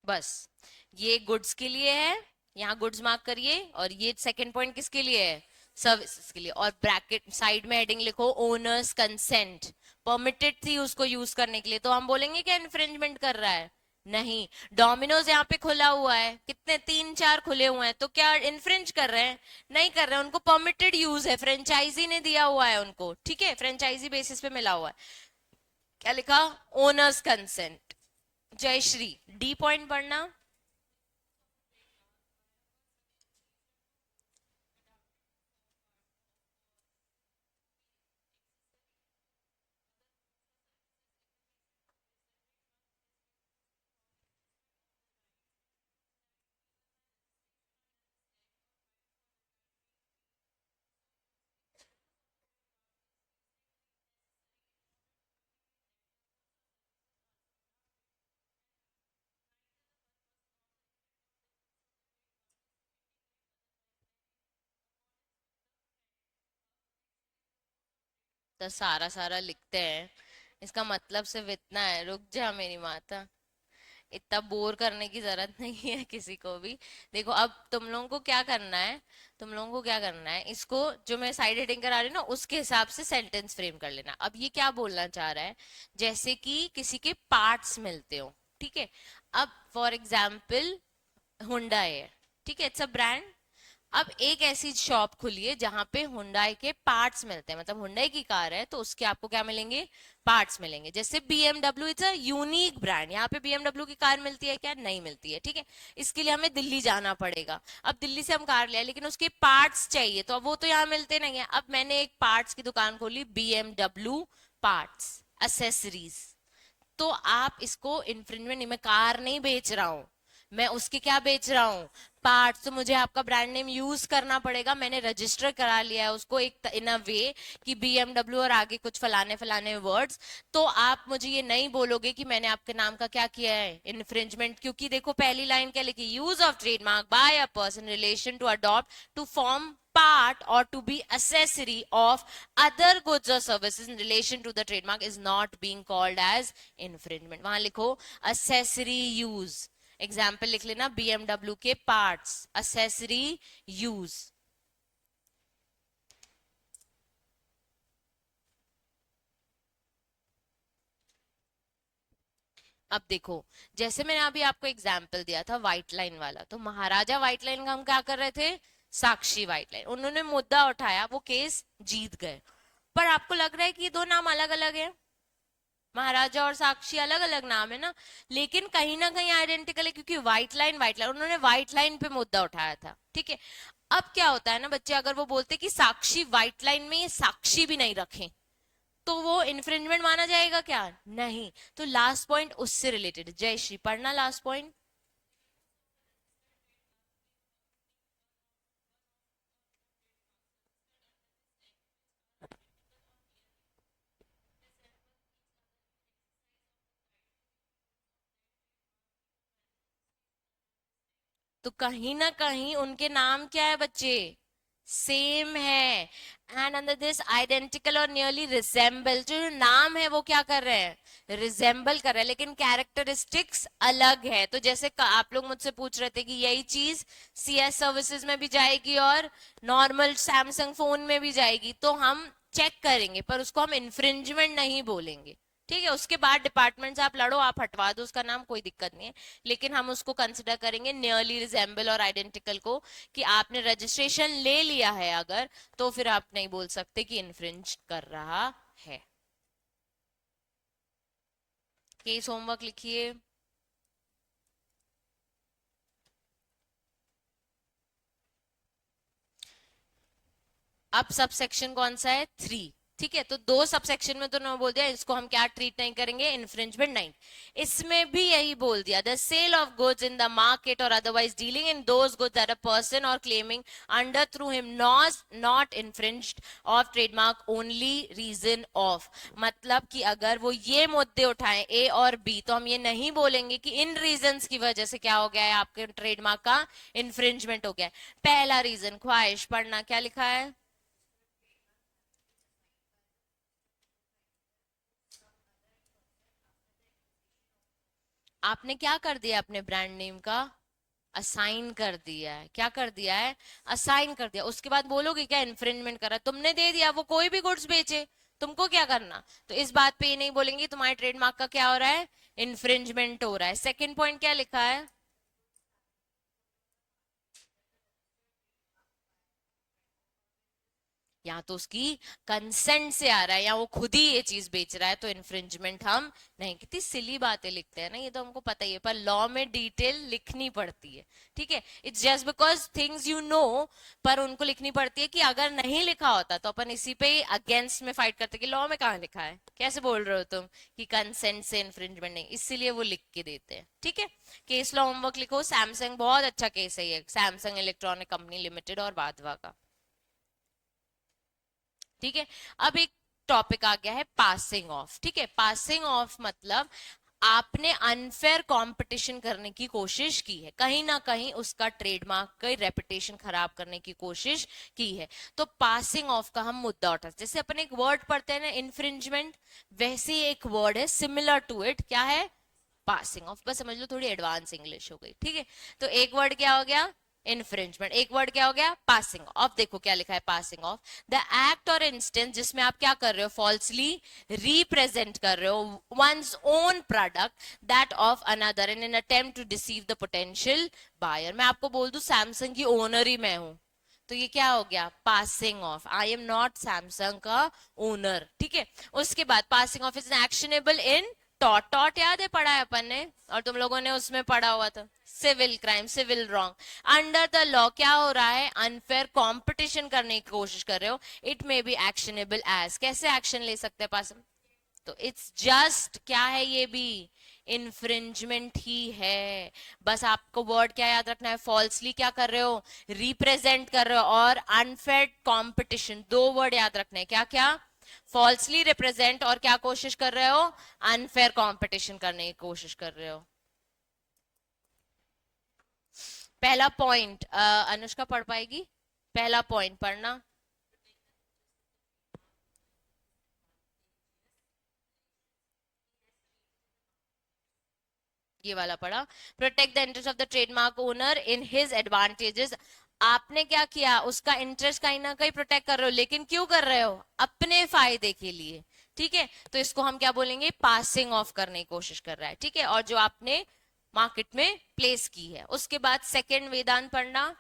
बस, ये गुड्स के लिए है, यहाँ गुड्स मार्क करिए, और ये सेकंड पॉइंट किसके लिए है? सर्विसेज के लिए। और ब्रैकेट साइड में हेडिंग लिखो ओनर्स कंसेंट, परमिटेड थी उसको यूज करने के लिए, तो हम बोलेंगे क्या इन्फ्रिंजमेंट कर रहा है? नहीं। डोमिनोज यहाँ पे खुला हुआ है, कितने 3-4 खुले हुए हैं, तो क्या इन्फ्रिंज कर रहे हैं? नहीं कर रहे हैं, उनको परमिटेड यूज है, फ्रेंचाइजी ने दिया हुआ है उनको। ठीक है, फ्रेंचाइजी बेसिस पे मिला हुआ है। क्या लिखा? Owner's consent. Jayshree, D point पढ़ना। तो सारा सारा लिखते हैं, इसका मतलब सिर्फ इतना है, रुक जा मेरी माता, इतना बोर करने की जरूरत नहीं है किसी को भी। देखो अब तुम लोगों को क्या करना है, तुम लोगों को क्या करना है, इसको जो मैं साइड हेडिंग करा रही हूँ ना उसके हिसाब से सेंटेंस फ्रेम कर लेना। अब ये क्या बोलना चाह रहा है, जैसे कि किसी के पार्ट्स मिलते हो। ठीक है, अब फॉर एग्जाम्पल हुंडा है, ठीक है, इट्स अ ब्रांड, अब एक ऐसी शॉप खुली है जहां पे हुंडई के पार्ट्स मिलते हैं, मतलब हुंडई की कार है तो उसके आपको क्या मिलेंगे, पार्ट्स मिलेंगे। जैसे BMW, it's a unique brand, यहाँ पे बीएमडब्ल्यू की कार मिलती है क्या, नहीं मिलती है, ठीक है। इसके लिए हमें दिल्ली जाना पड़ेगा। अब दिल्ली से हम कार ले, लेकिन उसके पार्ट्स चाहिए, तो अब वो तो यहाँ मिलते नहीं है। अब मैंने एक पार्ट्स की दुकान खोली, बीएमडब्ल्यू पार्ट्स एसेसरीज। तो आप इसको इन्फ्रिंजमेंट नहीं, मैं कार नहीं बेच रहा हूं, मैं उसके क्या बेच रहा हूँ, पार्ट्स। तो मुझे आपका ब्रांड नेम यूज करना पड़ेगा, मैंने रजिस्टर करा लिया है उसको एक इन अ वे कि बीएमडब्ल्यू और आगे कुछ फलाने फलाने वर्ड्स। तो आप मुझे ये नहीं बोलोगे कि मैंने आपके नाम का क्या किया है, इन्फ्रिंजमेंट। क्योंकि देखो पहली लाइन क्या लिखी, use of trademark by a person relation to adopt to form part or to be accessory of other goods or services in relation to the trademark is not being called as infringement। वहां लिखो accessory use, example लिख लेना, BMW के parts accessory use. अब देखो, जैसे मैंने अभी आपको एग्जाम्पल दिया था व्हाइट लाइन वाला, तो महाराजा व्हाइट लाइन का हम क्या कर रहे थे, साक्षी व्हाइट लाइन, उन्होंने मुद्दा उठाया, वो केस जीत गए। पर आपको लग रहा है कि ये दो नाम अलग अलग है, महाराजा और साक्षी अलग अलग नाम है ना, लेकिन कहीं ना कहीं आइडेंटिकल है, क्योंकि व्हाइट लाइन उन्होंने व्हाइट लाइन पे मुद्दा उठाया था, ठीक है। अब क्या होता है ना बच्चे, अगर वो बोलते कि साक्षी व्हाइट लाइन में, ये साक्षी भी नहीं रखें, तो वो इन्फ्रिंजमेंट माना जाएगा क्या, नहीं। तो लास्ट पॉइंट उससे रिलेटेड, जय श्री, पढ़ना लास्ट पॉइंट। तो कहीं ना कहीं उनके नाम क्या है बच्चे, सेम है। एंड अंडर दिस आइडेंटिकल और नियरली रिजेंबल, जो नाम है वो क्या कर रहे हैं, रिजेंबल कर रहे हैं, लेकिन कैरेक्टरिस्टिक्स अलग है। तो जैसे आप लोग मुझसे पूछ रहे थे कि यही चीज सीएस सर्विसेज में भी जाएगी और नॉर्मल सैमसंग फोन में भी जाएगी, तो हम चेक करेंगे, पर उसको हम इन्फ्रिंजमेंट नहीं बोलेंगे, ठीक है। उसके बाद डिपार्टमेंट से आप लड़ो, आप हटवा दो उसका नाम, कोई दिक्कत नहीं है, लेकिन हम उसको कंसिडर करेंगे नियरली रिजेंबल और आइडेंटिकल को, कि आपने रजिस्ट्रेशन ले लिया है अगर, तो फिर आप नहीं बोल सकते कि इन्फ्रिंज कर रहा है। केस होमवर्क लिखिए। अब सब सेक्शन कौन सा है, 3, ठीक है। तो दो सब सेक्शन में तो उन्होंने बोल दिया इसको हम क्या ट्रीट नहीं करेंगे, इन्फ्रिंजमेंट नहीं। इसमें भी यही बोल दिया, the sale of goods in the market or otherwise dealing in those goods that a person or claiming under through him not infringed of trademark only reason of, मतलब कि अगर वो ये मुद्दे उठाएं ए और बी, तो हम ये नहीं बोलेंगे कि इन रीजंस की वजह से क्या हो गया है, आपके ट्रेडमार्क का इन्फ्रिंजमेंट हो गया है। पहला रीजन, ख्वाहिश, पढ़ना, क्या लिखा है, आपने क्या कर दिया अपने ब्रांड नेम का, असाइन कर दिया है, क्या कर दिया है, असाइन कर दिया। उसके बाद बोलोगे क्या इन्फ्रिंजमेंट करा, तुमने दे दिया, वो कोई भी गुड्स बेचे, तुमको क्या करना। तो इस बात पे ये नहीं बोलेंगे तुम्हारे ट्रेडमार्क का क्या हो रहा है, इन्फ्रिंजमेंट हो रहा है। सेकंड पॉइंट क्या लिखा है, या तो उसकी कंसेंट से आ रहा है, या वो खुद ही ये चीज बेच रहा है, तो इन्फ्रिंजमेंट हम नहीं। कितनी सिली बातें लिखते हैं ना, ये तो हमको पता ही है, पर लॉ में डिटेल लिखनी पड़ती है, ठीक है। It's just because things you know, पर उनको लिखनी पड़ती है कि अगर नहीं लिखा होता तो अपन इसी पे अगेंस्ट में फाइट करते कि लॉ में कहाँ लिखा है, कैसे बोल रहे हो तुम कि कंसेंट से इन्फ्रिंजमेंट नहीं, इसीलिए वो लिख के देते हैं, ठीक है। केस लॉ होमवर्क लिखो, सैमसंग बहुत अच्छा केस है ये, सैमसंग इलेक्ट्रॉनिक कंपनी लिमिटेड और वाधवा का, ठीक है। अब एक टॉपिक आ गया है पासिंग ऑफ, ठीक है। पासिंग ऑफ मतलब आपने अनफेयर कंपटीशन करने की कोशिश की है, कहीं ना कहीं उसका ट्रेडमार्क का रेपुटेशन खराब करने की कोशिश की है, तो पासिंग ऑफ का हम मुद्दा उठाते। जैसे अपन एक वर्ड पढ़ते हैं ना इन्फ्रिंजमेंट, वैसे ही एक वर्ड है सिमिलर टू इट, क्या है, पासिंग ऑफ। बस समझ लो थोड़ी एडवांस इंग्लिश हो गई, ठीक है। तो एक वर्ड क्या हो गया, इन्फ्रिंजमेंट, एक वर्ड क्या हो गया, पासिंग ऑफ। देखो क्या लिखा है, पासिंग ऑफ द एक्ट और इंस्टेंस जिसमें आप क्या कर रहे हो, फॉल्सली रिप्रेजेंट कर रहे हो one's own product that of another in an attempt to deceive the potential buyer. मैं आपको बोल दूं सैमसंग की ओनर ही मैं हूं, तो ये क्या हो गया, passing of. I am not Samsung का ओनर, ठीक है। उसके बाद passing of is actionable in taught. Taught याद है, पढ़ा है अपन ने, और तुम लोगों ने उसमें पढ़ा हुआ था, civil crime, civil wrong. Under the law क्या हो रहा है, अनफेयर कंपटीशन करने की कोशिश कर रहे हो, it may be actionable as, कैसे एक्शन ले सकते हैं पास। तो इट्स जस्ट क्या है, ये भी इन्फ्रिंजमेंट ही है। बस आपको वर्ड क्या याद रखना है, फॉल्सली क्या कर रहे हो, रिप्रेजेंट कर रहे हो, और अनफेयर कंपटीशन, दो वर्ड याद रखने हैं, क्या क्या, फॉल्सली रिप्रेजेंट और क्या कोशिश कर रहे हो, अनफेयर कंपटीशन करने की कोशिश कर रहे हो। पहला पॉइंट अनुष्का पढ़ पाएगी, पहला पॉइंट पढ़ना। ये वाला पढ़ा, protect the interest of the trademark owner in his advantages. आपने क्या किया, उसका इंटरेस्ट कहीं ना कहीं प्रोटेक्ट कर रहे हो, लेकिन क्यों कर रहे हो, अपने फायदे के लिए, ठीक है। तो इसको हम क्या बोलेंगे, पासिंग ऑफ करने की कोशिश कर रहा है, ठीक है, और जो आपने मार्केट में प्लेस की है। उसके बाद सेकेंड वेदांत पढ़ना।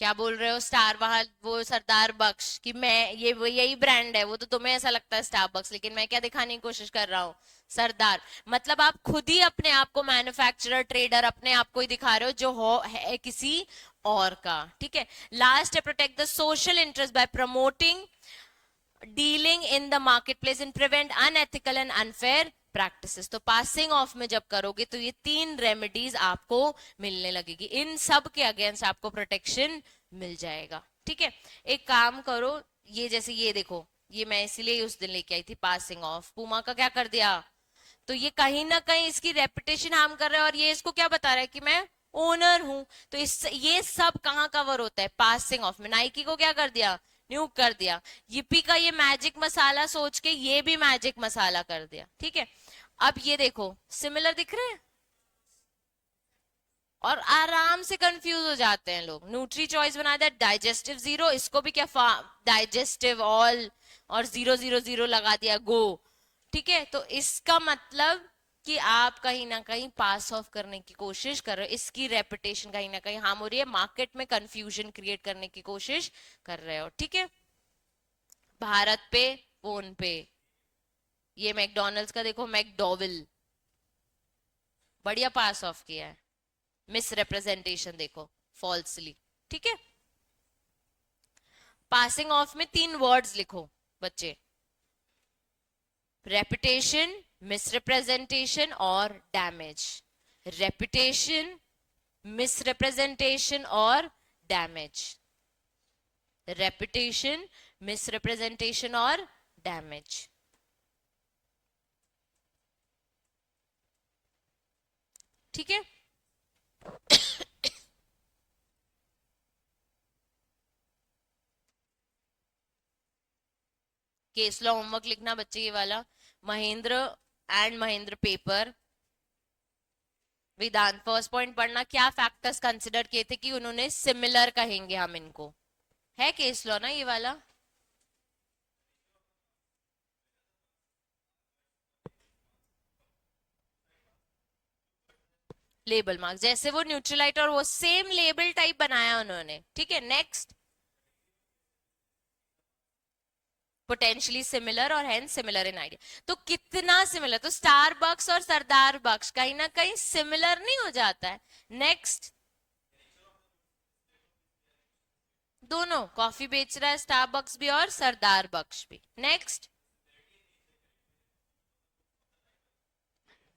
क्या बोल रहे हो, स्टार वहां वो सरदार बख्श कि मैं ये वो यही ब्रांड है, वो तो तुम्हें ऐसा लगता है स्टार बक्स, लेकिन मैं क्या दिखाने की कोशिश कर रहा हूँ, सरदार। मतलब आप खुद ही अपने आप को मैन्युफैक्चरर, ट्रेडर अपने आप को ही दिखा रहे हो, जो हो है किसी और का, ठीक है। लास्ट है, protect the social interest by promoting dealing in the market place and prevent unethical and unfair practices. तो पासिंग ऑफ में जब करोगे तो ये तीन रेमेडीज आपको मिलने लगेगी, इन सब के अगेंस्ट आपको प्रोटेक्शन मिल जाएगा, ठीक है। एक काम करो, ये जैसे ये देखो, ये मैं इसीलिए उस दिन लेके आई थी, पासिंग ऑफ, पुमा का क्या कर दिया, तो ये कहीं ना कहीं इसकी रेपुटेशन हार्म कर रहा है, और ये इसको क्या बता रहा है कि मैं ओनर हूं। तो इस ये सब कहाँ कवर होता है, पासिंग ऑफ में। नाइकी को क्या कर दिया, न्यू कर दिया। yippee का ये मैजिक मसाला सोच के ये भी मैजिक मसाला कर दिया, ठीक है। अब ये देखो, सिमिलर दिख रहे हैं, और आराम से कंफ्यूज हो जाते हैं लोग। न्यूट्री चॉइस बना दिया डाइजेस्टिव जीरो, इसको भी क्या डाइजेस्टिव ऑल, और 000 लगा दिया गो, ठीक है। तो इसका मतलब कि आप कहीं ना कहीं पास ऑफ करने की कोशिश कर रहे हो, इसकी रेपुटेशन कहीं ना कहीं हार्म हो रही है, मार्केट में कंफ्यूजन क्रिएट करने की कोशिश कर रहे हो, ठीक है। भारत पे, फोन पे, ये मैकडोनल्ड्स का देखो, मैकडोविल, बढ़िया पास ऑफ किया है। मिस रिप्रेजेंटेशन देखो, फॉल्सली, ठीक है। पासिंग ऑफ में तीन वर्ड्स लिखो बच्चे, रेपुटेशन, मिसरिप्रेजेंटेशन और डैमेज। रेपुटेशन, मिसरिप्रेजेंटेशन और डैमेज। रेपुटेशन, मिसरिप्रेजेंटेशन और डैमेज, ठीक है। केस लॉ होमवर्क लिखना बच्चे, ये वाला, Mahindra and Mahindra paper, Vedant. First point पढ़ना, क्या फैक्टर्स कंसिडर किए थे कि उन्होंने सिमिलर कहेंगे हम इनको, है केस लॉ ना ये वाला। लेबल मार्क, जैसे वो न्यूट्रलाइट और वो सेम लेबल टाइप बनाया उन्होंने, ठीक है। नेक्स्ट, पोटेंशियली सिमिलर और हेंस सिमिलर इन आइडिया। तो कितना सिमिलर, तो स्टारबक्स और सरदार बक्स कहीं ना कहीं सिमिलर नहीं हो जाता है। नेक्स्ट, दोनों कॉफी बेच रहा है, स्टारबक्स भी और सरदार बक्स भी। नेक्स्ट,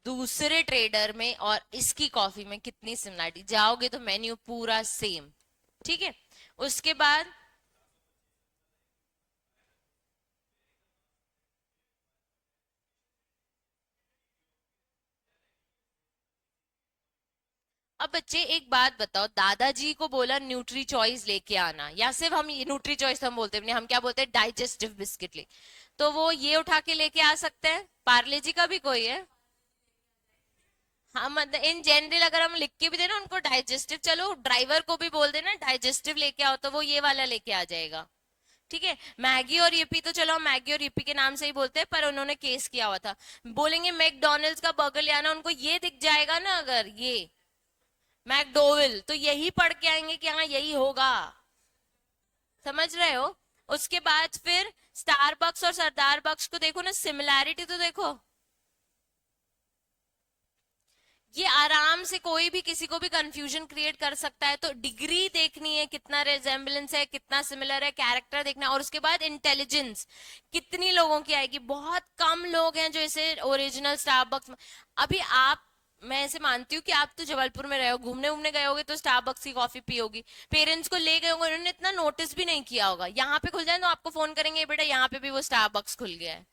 दूसरे ट्रेडर में और इसकी कॉफी में कितनी सिमिलरिटी, जाओगे तो मेन्यू पूरा सेम, ठीक है। उसके बाद अब बच्चे एक बात बताओ, दादाजी को बोला न्यूट्री चॉइस लेके आना, या सिर्फ हम ये न्यूट्री चॉइस हम बोलते हैं, हम क्या बोलते हैं, डाइजेस्टिव बिस्किट ले, तो वो ये उठा के लेके आ सकते हैं। पार्ले जी का भी कोई है, हाँ, मतलब इन जनरल अगर हम लिख के भी देना उनको डाइजेस्टिव, चलो ड्राइवर को भी बोल देना डाइजेस्टिव लेके आओ, तो वो ये वाला लेके आ जाएगा, ठीक है, मैगी और yippee तो चलो हम मैगी और yippee के नाम से ही बोलते हैं, पर उन्होंने केस किया हुआ था। बोलेंगे मैकडोनल्ड्स का बर्गर ले आना, उनको ये दिख जाएगा ना, अगर ये मैकडोविल, तो यही पढ़ के आएंगे कि हाँ यही होगा। समझ रहे हो? उसके बाद फिर स्टारबक्स और सरदार बक्स को देखो ना, सिमिलैरिटी तो देखो। ये आराम से कोई भी किसी को भी कंफ्यूजन क्रिएट कर सकता है। तो डिग्री देखनी है, कितना रेजेम्बलेंस है, कितना सिमिलर है, कैरेक्टर देखना है, और उसके बाद इंटेलिजेंस कितनी लोगों की आएगी। बहुत कम लोग हैं जो इसे ओरिजिनल स्टारबक्स। अभी आप, मैं ऐसे मानती हूँ कि आप तो जबलपुर में रहे हो, घूमने घूमने गए होगे तो स्टारबक्स की कॉफी पी होगी, पेरेंट्स को ले गए होंगे, उन्होंने इतना नोटिस भी नहीं किया होगा। यहाँ पे खुल जाए तो आपको फोन करेंगे, बेटा यहाँ पे भी वो स्टारबक्स खुल गया है।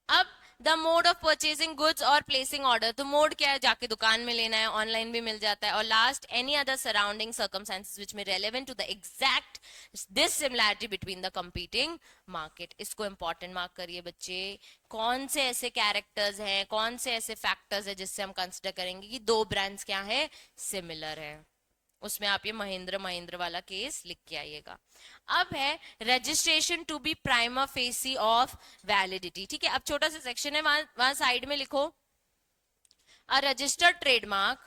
अब the mode of purchasing goods और प्लेसिंग ऑर्डर, तो मोड क्या है, जाके दुकान में लेना है, ऑनलाइन भी मिल जाता है। और last, any other surrounding circumstances which may relevant to the exact this similarity between the competing market. इसको इंपॉर्टेंट मार्क करिए बच्चे। कौन से ऐसे कैरेक्टर्स हैं, कौन से ऐसे फैक्टर्स है जिससे हम कंसिडर करेंगे कि दो ब्रांड्स क्या है, सिमिलर है। उसमें आप ये महेंद्र महेंद्र वाला केस लिख के आइएगा। अब है registration to be prima facie of validity. ठीक है, अब छोटा सा सेक्शन है, वहां साइड में लिखो, अ registered trademark,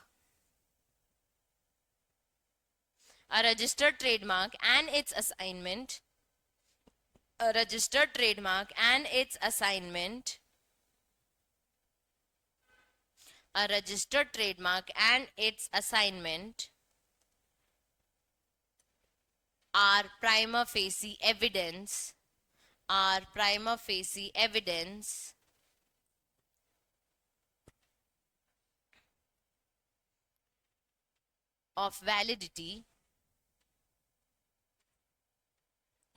a registered trademark and its assignment, a registered trademark and its assignment, a registered trademark and its assignment are prima facie evidence, are prima facie evidence of validity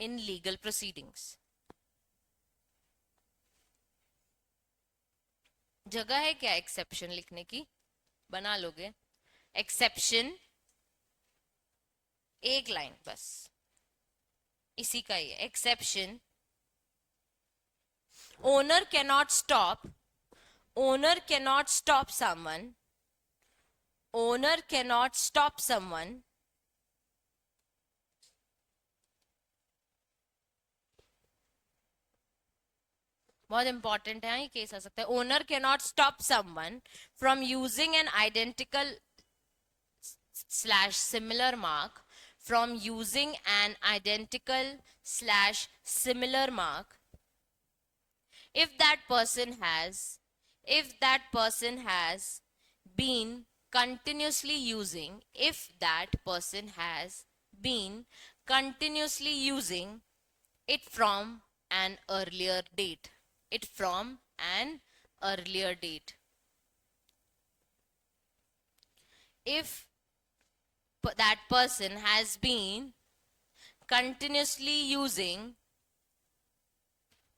in legal proceedings. जगह है क्या exception लिखने की? बना लोगे exception, एक line बस, इसी का ही है exception. Owner cannot stop, owner cannot stop someone, owner cannot stop someone बहुत इंपॉर्टेंट है, ये केस आ सकता है। Owner can not stop someone from using an identical slash similar mark, from using an identical slash similar mark if that person has, if that person has been continuously using, if that person has been continuously using it from an earlier date, it from an earlier date. If that person has been continuously using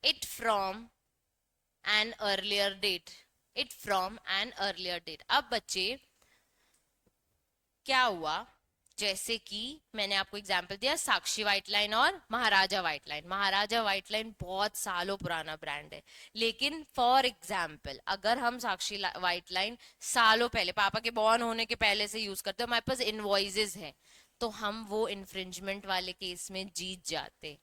it from an earlier date, it from an earlier date. अब बच्चे क्या हुआ, जैसे कि मैंने आपको example दिया साक्षी white line और महाराजा व्हाइट लाइन। महाराजा व्हाइट लाइन बहुत सालों पुराना ब्रांड है, लेकिन फॉर एग्जाम्पल अगर हम साक्षी व्हाइट लाइन सालों पहले, पापा के बॉर्न होने के पहले से यूज करते, हमारे पास इनवॉइसेस है, तो हम वो इन्फ्रिंजमेंट वाले केस में जीत जाते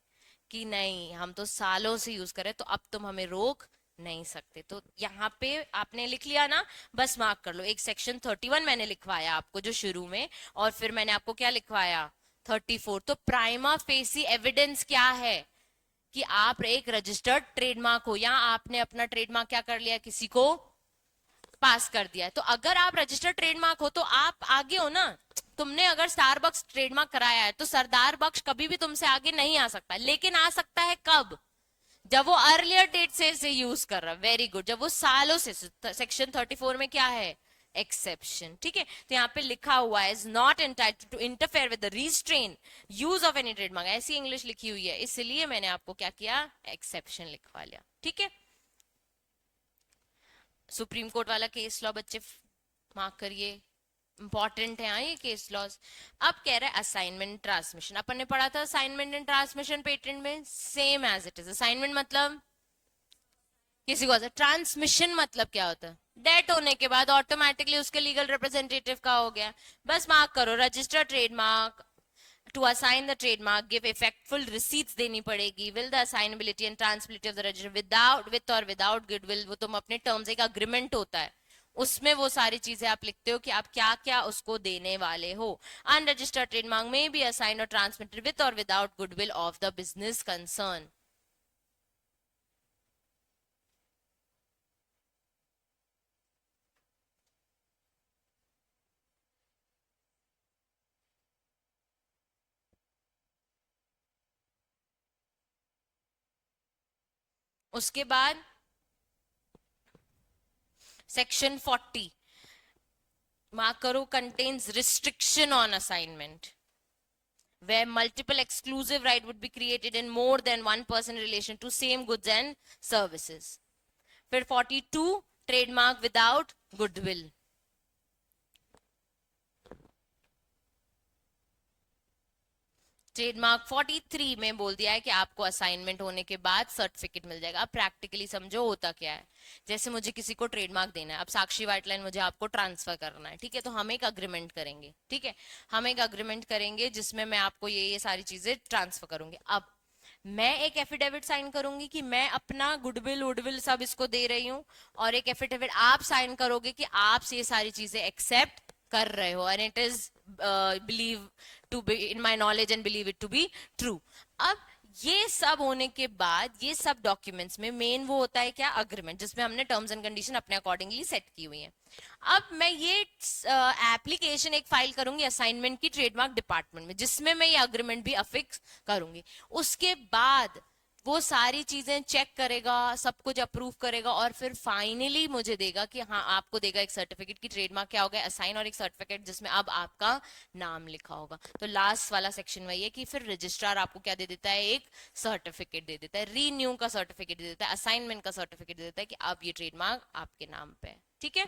कि नहीं हम तो सालों से यूज कर रहे, तो अब तुम हमें रोक नहीं सकते। तो यहाँ पे आपने लिख लिया ना, बस मार्क कर लो। एक सेक्शन 31 मैंने लिखवाया आपको जो शुरू में, और फिर मैंने आपको क्या लिखवाया 34। तो प्राइमा फेसी एविडेंस क्या है कि आप एक रजिस्टर्ड ट्रेडमार्क हो, या आपने अपना ट्रेडमार्क क्या कर लिया, किसी को पास कर दिया है। तो अगर आप रजिस्टर्ड ट्रेडमार्क हो तो आप आगे हो ना। तुमने अगर स्टारबक्स ट्रेडमार्क कराया है तो सरदार बख्श कभी भी तुमसे आगे नहीं आ सकता, लेकिन आ सकता है कब, जब वो अर्लियर डेट से यूज कर रहा। वेरी गुड, जब वो सालों से। सेक्शन 34 में क्या है, एक्सेप्शन। ठीक है, तो यहाँ पे लिखा हुआ है is not entitled to interfere with the restrain use of any trademark, ऐसी इंग्लिश लिखी हुई है, इसलिए मैंने आपको क्या किया, एक्सेप्शन लिखवा लिया। ठीक है, सुप्रीम कोर्ट वाला केस लॉ बच्चे मार्क करिए, इंपॉर्टेंट है ये केस लॉज। अब कह रहा है असाइनमेंट ट्रांसमिशन, अपन ने पढ़ा था असाइनमेंट एंड ट्रांसमिशन पेटेंट में, same as it is. Assignment मतलब किसी को ट्रांसमिशन मतलब क्या होता है? डेट होने के बाद ऑटोमेटिकली उसके लीगल रिप्रेजेंटेटिव का हो गया। बस मार्क करो, register trademark to assign the trademark give effectful receipts देनी पड़ेगी, will the assignability and transbility of the register without with or without goodwill, वो तुम अपने टर्म्स, एक अग्रीमेंट होता है उसमें वो सारी चीजें आप लिखते हो कि आप क्या क्या उसको देने वाले हो। अनरजिस्टर्ड ट्रेडमार्क में बी असाइन और transmitted with or without goodwill of the business concern. उसके बाद सेक्शन 40 मार्क करो, contains restriction on assignment where multiple exclusive right would be created in more than one person in relation to same goods and services. फिर 42 trademark without goodwill. Trademark 43 में बोल दिया है कि आपको असाइनमेंट होने के बाद सर्टिफिकेट मिल जाएगा। अब प्रैक्टिकली समझो होता क्या है। जैसे मुझे किसी को ट्रेडमार्क देना है, अब साक्षी व्हाइट लाइन मुझे आपको ट्रांसफर करना है, ठीक है, तो हम एक अग्रीमेंट करेंगे, ठीक है, हम एक अग्रीमेंट करेंगे जिसमें मैं आपको ये सारी चीजें ट्रांसफर करूंगी। अब मैं एक एफिडेविट साइन करूंगी कि मैं अपना गुडविल वुडविल सब इसको दे रही हूँ, और एक एफिडेविट आप साइन करोगे कि आप ये सारी चीजें एक्सेप्ट कर रहे हो, and it is believe to be in my knowledge and believe it to be true. अब ये सब होने के बाद ये सब डॉक्यूमेंट्स में मेन वो होता है क्या, अग्रीमेंट, जिसमें हमने टर्म्स एंड कंडीशन अपने अकॉर्डिंगली सेट की हुई है। अब मैं ये एप्लीकेशन एक फाइल करूंगी असाइनमेंट की ट्रेडमार्क डिपार्टमेंट में, जिसमें मैं ये अग्रीमेंट भी अफिक्स करूंगी। उसके बाद वो सारी चीजें चेक करेगा, सब कुछ अप्रूव करेगा, और फिर फाइनली मुझे देगा कि हाँ, आपको देगा एक सर्टिफिकेट की ट्रेडमार्क क्या होगा, असाइन, और एक सर्टिफिकेट जिसमें अब आपका नाम लिखा होगा। तो लास्ट वाला सेक्शन वही है कि फिर रजिस्ट्रार आपको क्या दे देता है, एक सर्टिफिकेट दे देता है, रीन्यू का सर्टिफिकेट दे देता है, असाइनमेंट का सर्टिफिकेट दे देता है कि अब ये ट्रेडमार्क आपके नाम पे है, ठीक है।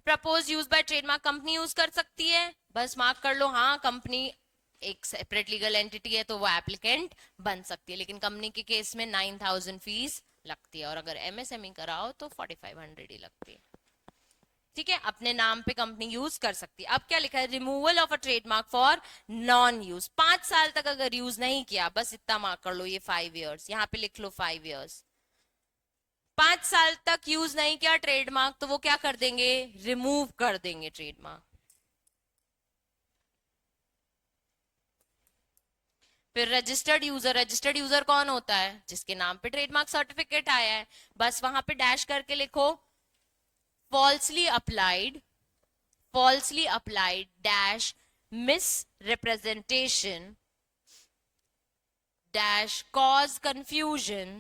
Propose use by trademark company use कर सकती है, बस मार्क कर लो, हाँ कंपनी एक सेपरेट लीगल एंटिटी है तो वो एप्लीकेंट बन सकती है, लेकिन कंपनी के केस में 9,000 फीस लगती है, और अगर एमएसएमई कराओ तो 4,500 ही लगती है, ठीक है। अपने नाम पे कंपनी यूज कर सकती है। अब क्या लिखा है, removal of a trademark for non use, 5 साल तक अगर यूज नहीं किया, बस इतना मार्क कर लो, ये 5 ईयर्स, यहाँ पे लिख लो 5 ईयर्स, 5 साल तक यूज नहीं किया ट्रेडमार्क, तो वो क्या कर देंगे, रिमूव कर देंगे ट्रेडमार्क। फिर रजिस्टर्ड यूजर कौन होता है, जिसके नाम पे ट्रेडमार्क सर्टिफिकेट आया है, बस वहां पे डैश करके लिखो falsely applied dash misrepresentation dash cause confusion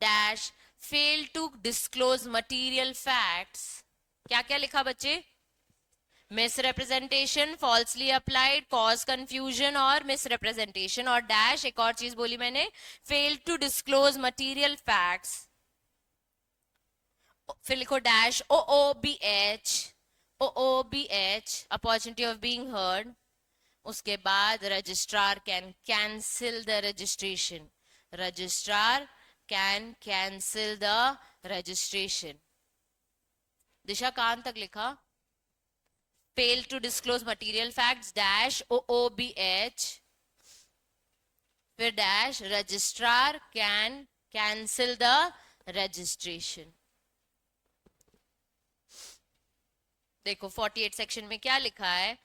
dash fail to disclose material facts. क्या क्या लिखा बच्चे, misrepresentation, falsely applied, cause confusion और मिसरिप्रेजेंटेशन, और डैश एक और चीज बोली मैंने, fail to disclose material facts. फिर लिखो dash O B H opportunity of being heard. उसके बाद registrar can cancel the registration, registrar can cancel the registration. Disha कान तक लिखा, fail to disclose material facts dash OOBH, फिर dash registrar can cancel the registration. देखो 48 section में क्या लिखा है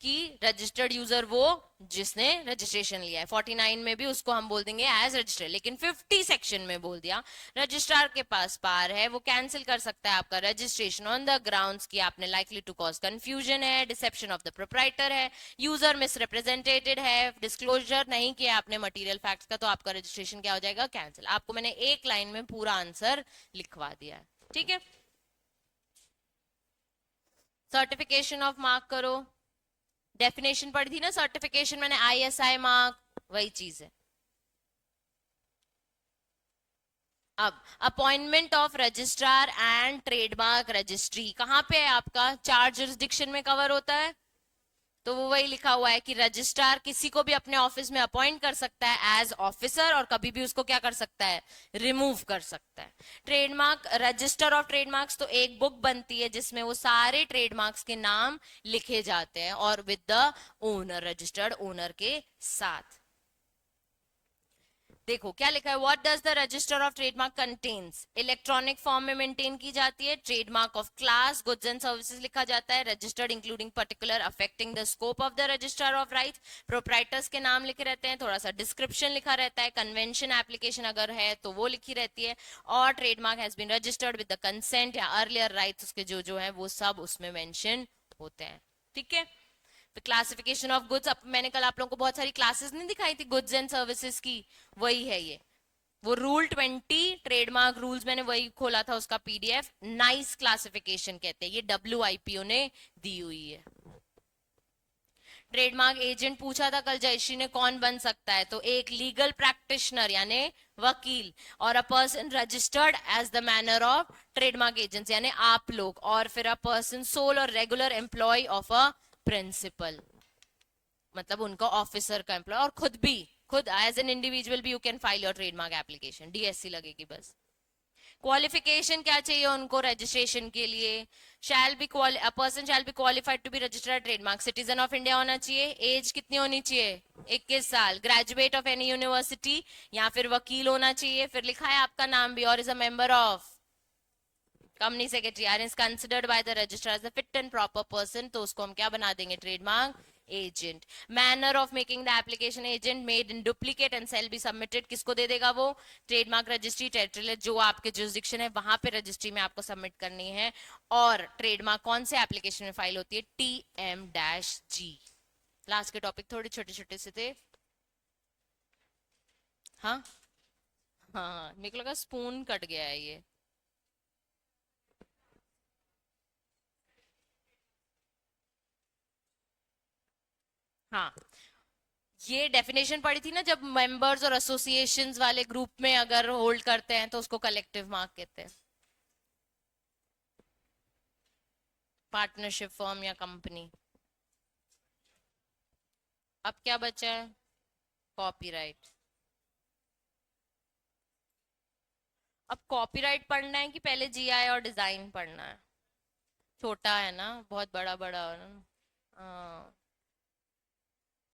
कि रजिस्टर्ड यूजर वो जिसने रजिस्ट्रेशन लिया है, 49 में भी उसको हम बोल देंगे एज रजिस्टर्ड, लेकिन 50 सेक्शन में बोल दिया रजिस्ट्रार के पास पार है, वो कैंसिल कर सकता है आपका रजिस्ट्रेशन ऑन द ग्राउंड्स कि आपने लाइकली टू कॉज कंफ्यूजन है, डिसेप्शन ऑफ द प्रोप्राइटर है, यूजर मिसरिप्रेजेंटेटेड है, डिस्क्लोजर नहीं किया आपने मटीरियल फैक्ट्स का, तो आपका रजिस्ट्रेशन क्या हो जाएगा, कैंसिल। आपको मैंने एक लाइन में पूरा आंसर लिखवा दिया है, ठीक है। सर्टिफिकेशन ऑफ मार्क करो, डेफिनेशन पढ़ी थी ना सर्टिफिकेशन मैंने, ISI मार्क, वही चीज है। अब appointment of registrar and trademark registry कहां पे है आपका, 4 जुरिस्डिक्शन में कवर होता है, तो वो वही लिखा हुआ है कि रजिस्ट्रार किसी को भी अपने ऑफिस में अपॉइंट कर सकता है एज ऑफिसर, और कभी भी उसको क्या कर सकता है, रिमूव कर सकता है। ट्रेडमार्क, रजिस्टर ऑफ ट्रेडमार्क्स, तो एक बुक बनती है जिसमें वो सारे ट्रेडमार्क्स के नाम लिखे जाते हैं और with the owner, registered owner के साथ। देखो क्या लिखा है, what does the register of trademark contains, electronic form में मेंटेन की जाती है। Trademark of class, goods and services लिखा जाता है। Registered including particular affecting the scope of the register of rights, proprietors के नाम लिखे रहते हैं, थोड़ा सा डिस्क्रिप्शन लिखा रहता है, कन्वेंशन एप्लीकेशन अगर है तो वो लिखी रहती है, और trademark has been registered with the consent या अर्लियर राइट्स, उसके जो जो है वो सब उसमें मेंशन होते हैं। ठीक है, क्लासिफिकेशन ऑफ गुड्स, मैंने कल आप लोगों को बहुत सारी क्लासेस नहीं दिखाई थी गुड्स एंड सर्विसेज की, वही है ये, वो रूल 20 ट्रेडमार्क रूल्स, मैंने वही खोला था उसका पीडीएफ, नाइस क्लासिफिकेशन कहते हैं, ये WIPO ने दी हुई है। ट्रेडमार्क एजेंट पूछा था कल जयश्री ने कौन बन सकता है, तो एक लीगल प्रैक्टिशनर यानी वकील, और a person registered as the manner of trademark agents यानी आप लोग, और फिर अ पर्सन सोल और regular employ of a principal, मतलब उनका ऑफिसर का एम्प्लॉय, और खुद एज एन इंडिविजुअल भी you can file your trademark application, DSC लगेगी बस। क्वालिफिकेशन क्या चाहिए उनको रजिस्ट्रेशन के लिए, shall be a person shall be qualified to be registered trademark, citizen of India होना चाहिए, एज कितनी होनी चाहिए, 21 साल, ग्रेजुएट ऑफ एनी यूनिवर्सिटी, या फिर वकील होना चाहिए, फिर लिखा है आपका नाम भी, और is a member of company secretary, or is considered by the registrar as a fit and proper person, तो उसको हम क्या बना देंगे, trademark agent. Manner of making the application, agent made in duplicate and shall be submitted, किसको दे देगा वो, ट्रेडमार्क रजिस्ट्री टेरिटरी, जो आपके जुरिसडिक्शन है वहां पे रजिस्ट्री में आपको सबमिट करनी है। और ट्रेडमार्क कौन से एप्लीकेशन में फाइल होती है, TM-G। लास्ट के टॉपिक थोड़े छोटे छोटे से थे। हाँ हाँ, मेरे को लगा स्पून कट गया है ये। हाँ, ये डेफिनेशन पड़ी थी ना, जब मेंबर्स और एसोसिएशंस वाले ग्रुप में अगर होल्ड करते हैं तो उसको कलेक्टिव मार्क कहते हैं, पार्टनरशिप फर्म या कंपनी। अब क्या बचा है, कॉपीराइट। अब कॉपीराइट पढ़ना है कि पहले GI और डिजाइन पढ़ना है, छोटा है ना, बहुत बड़ा बड़ा है ना। हाँ,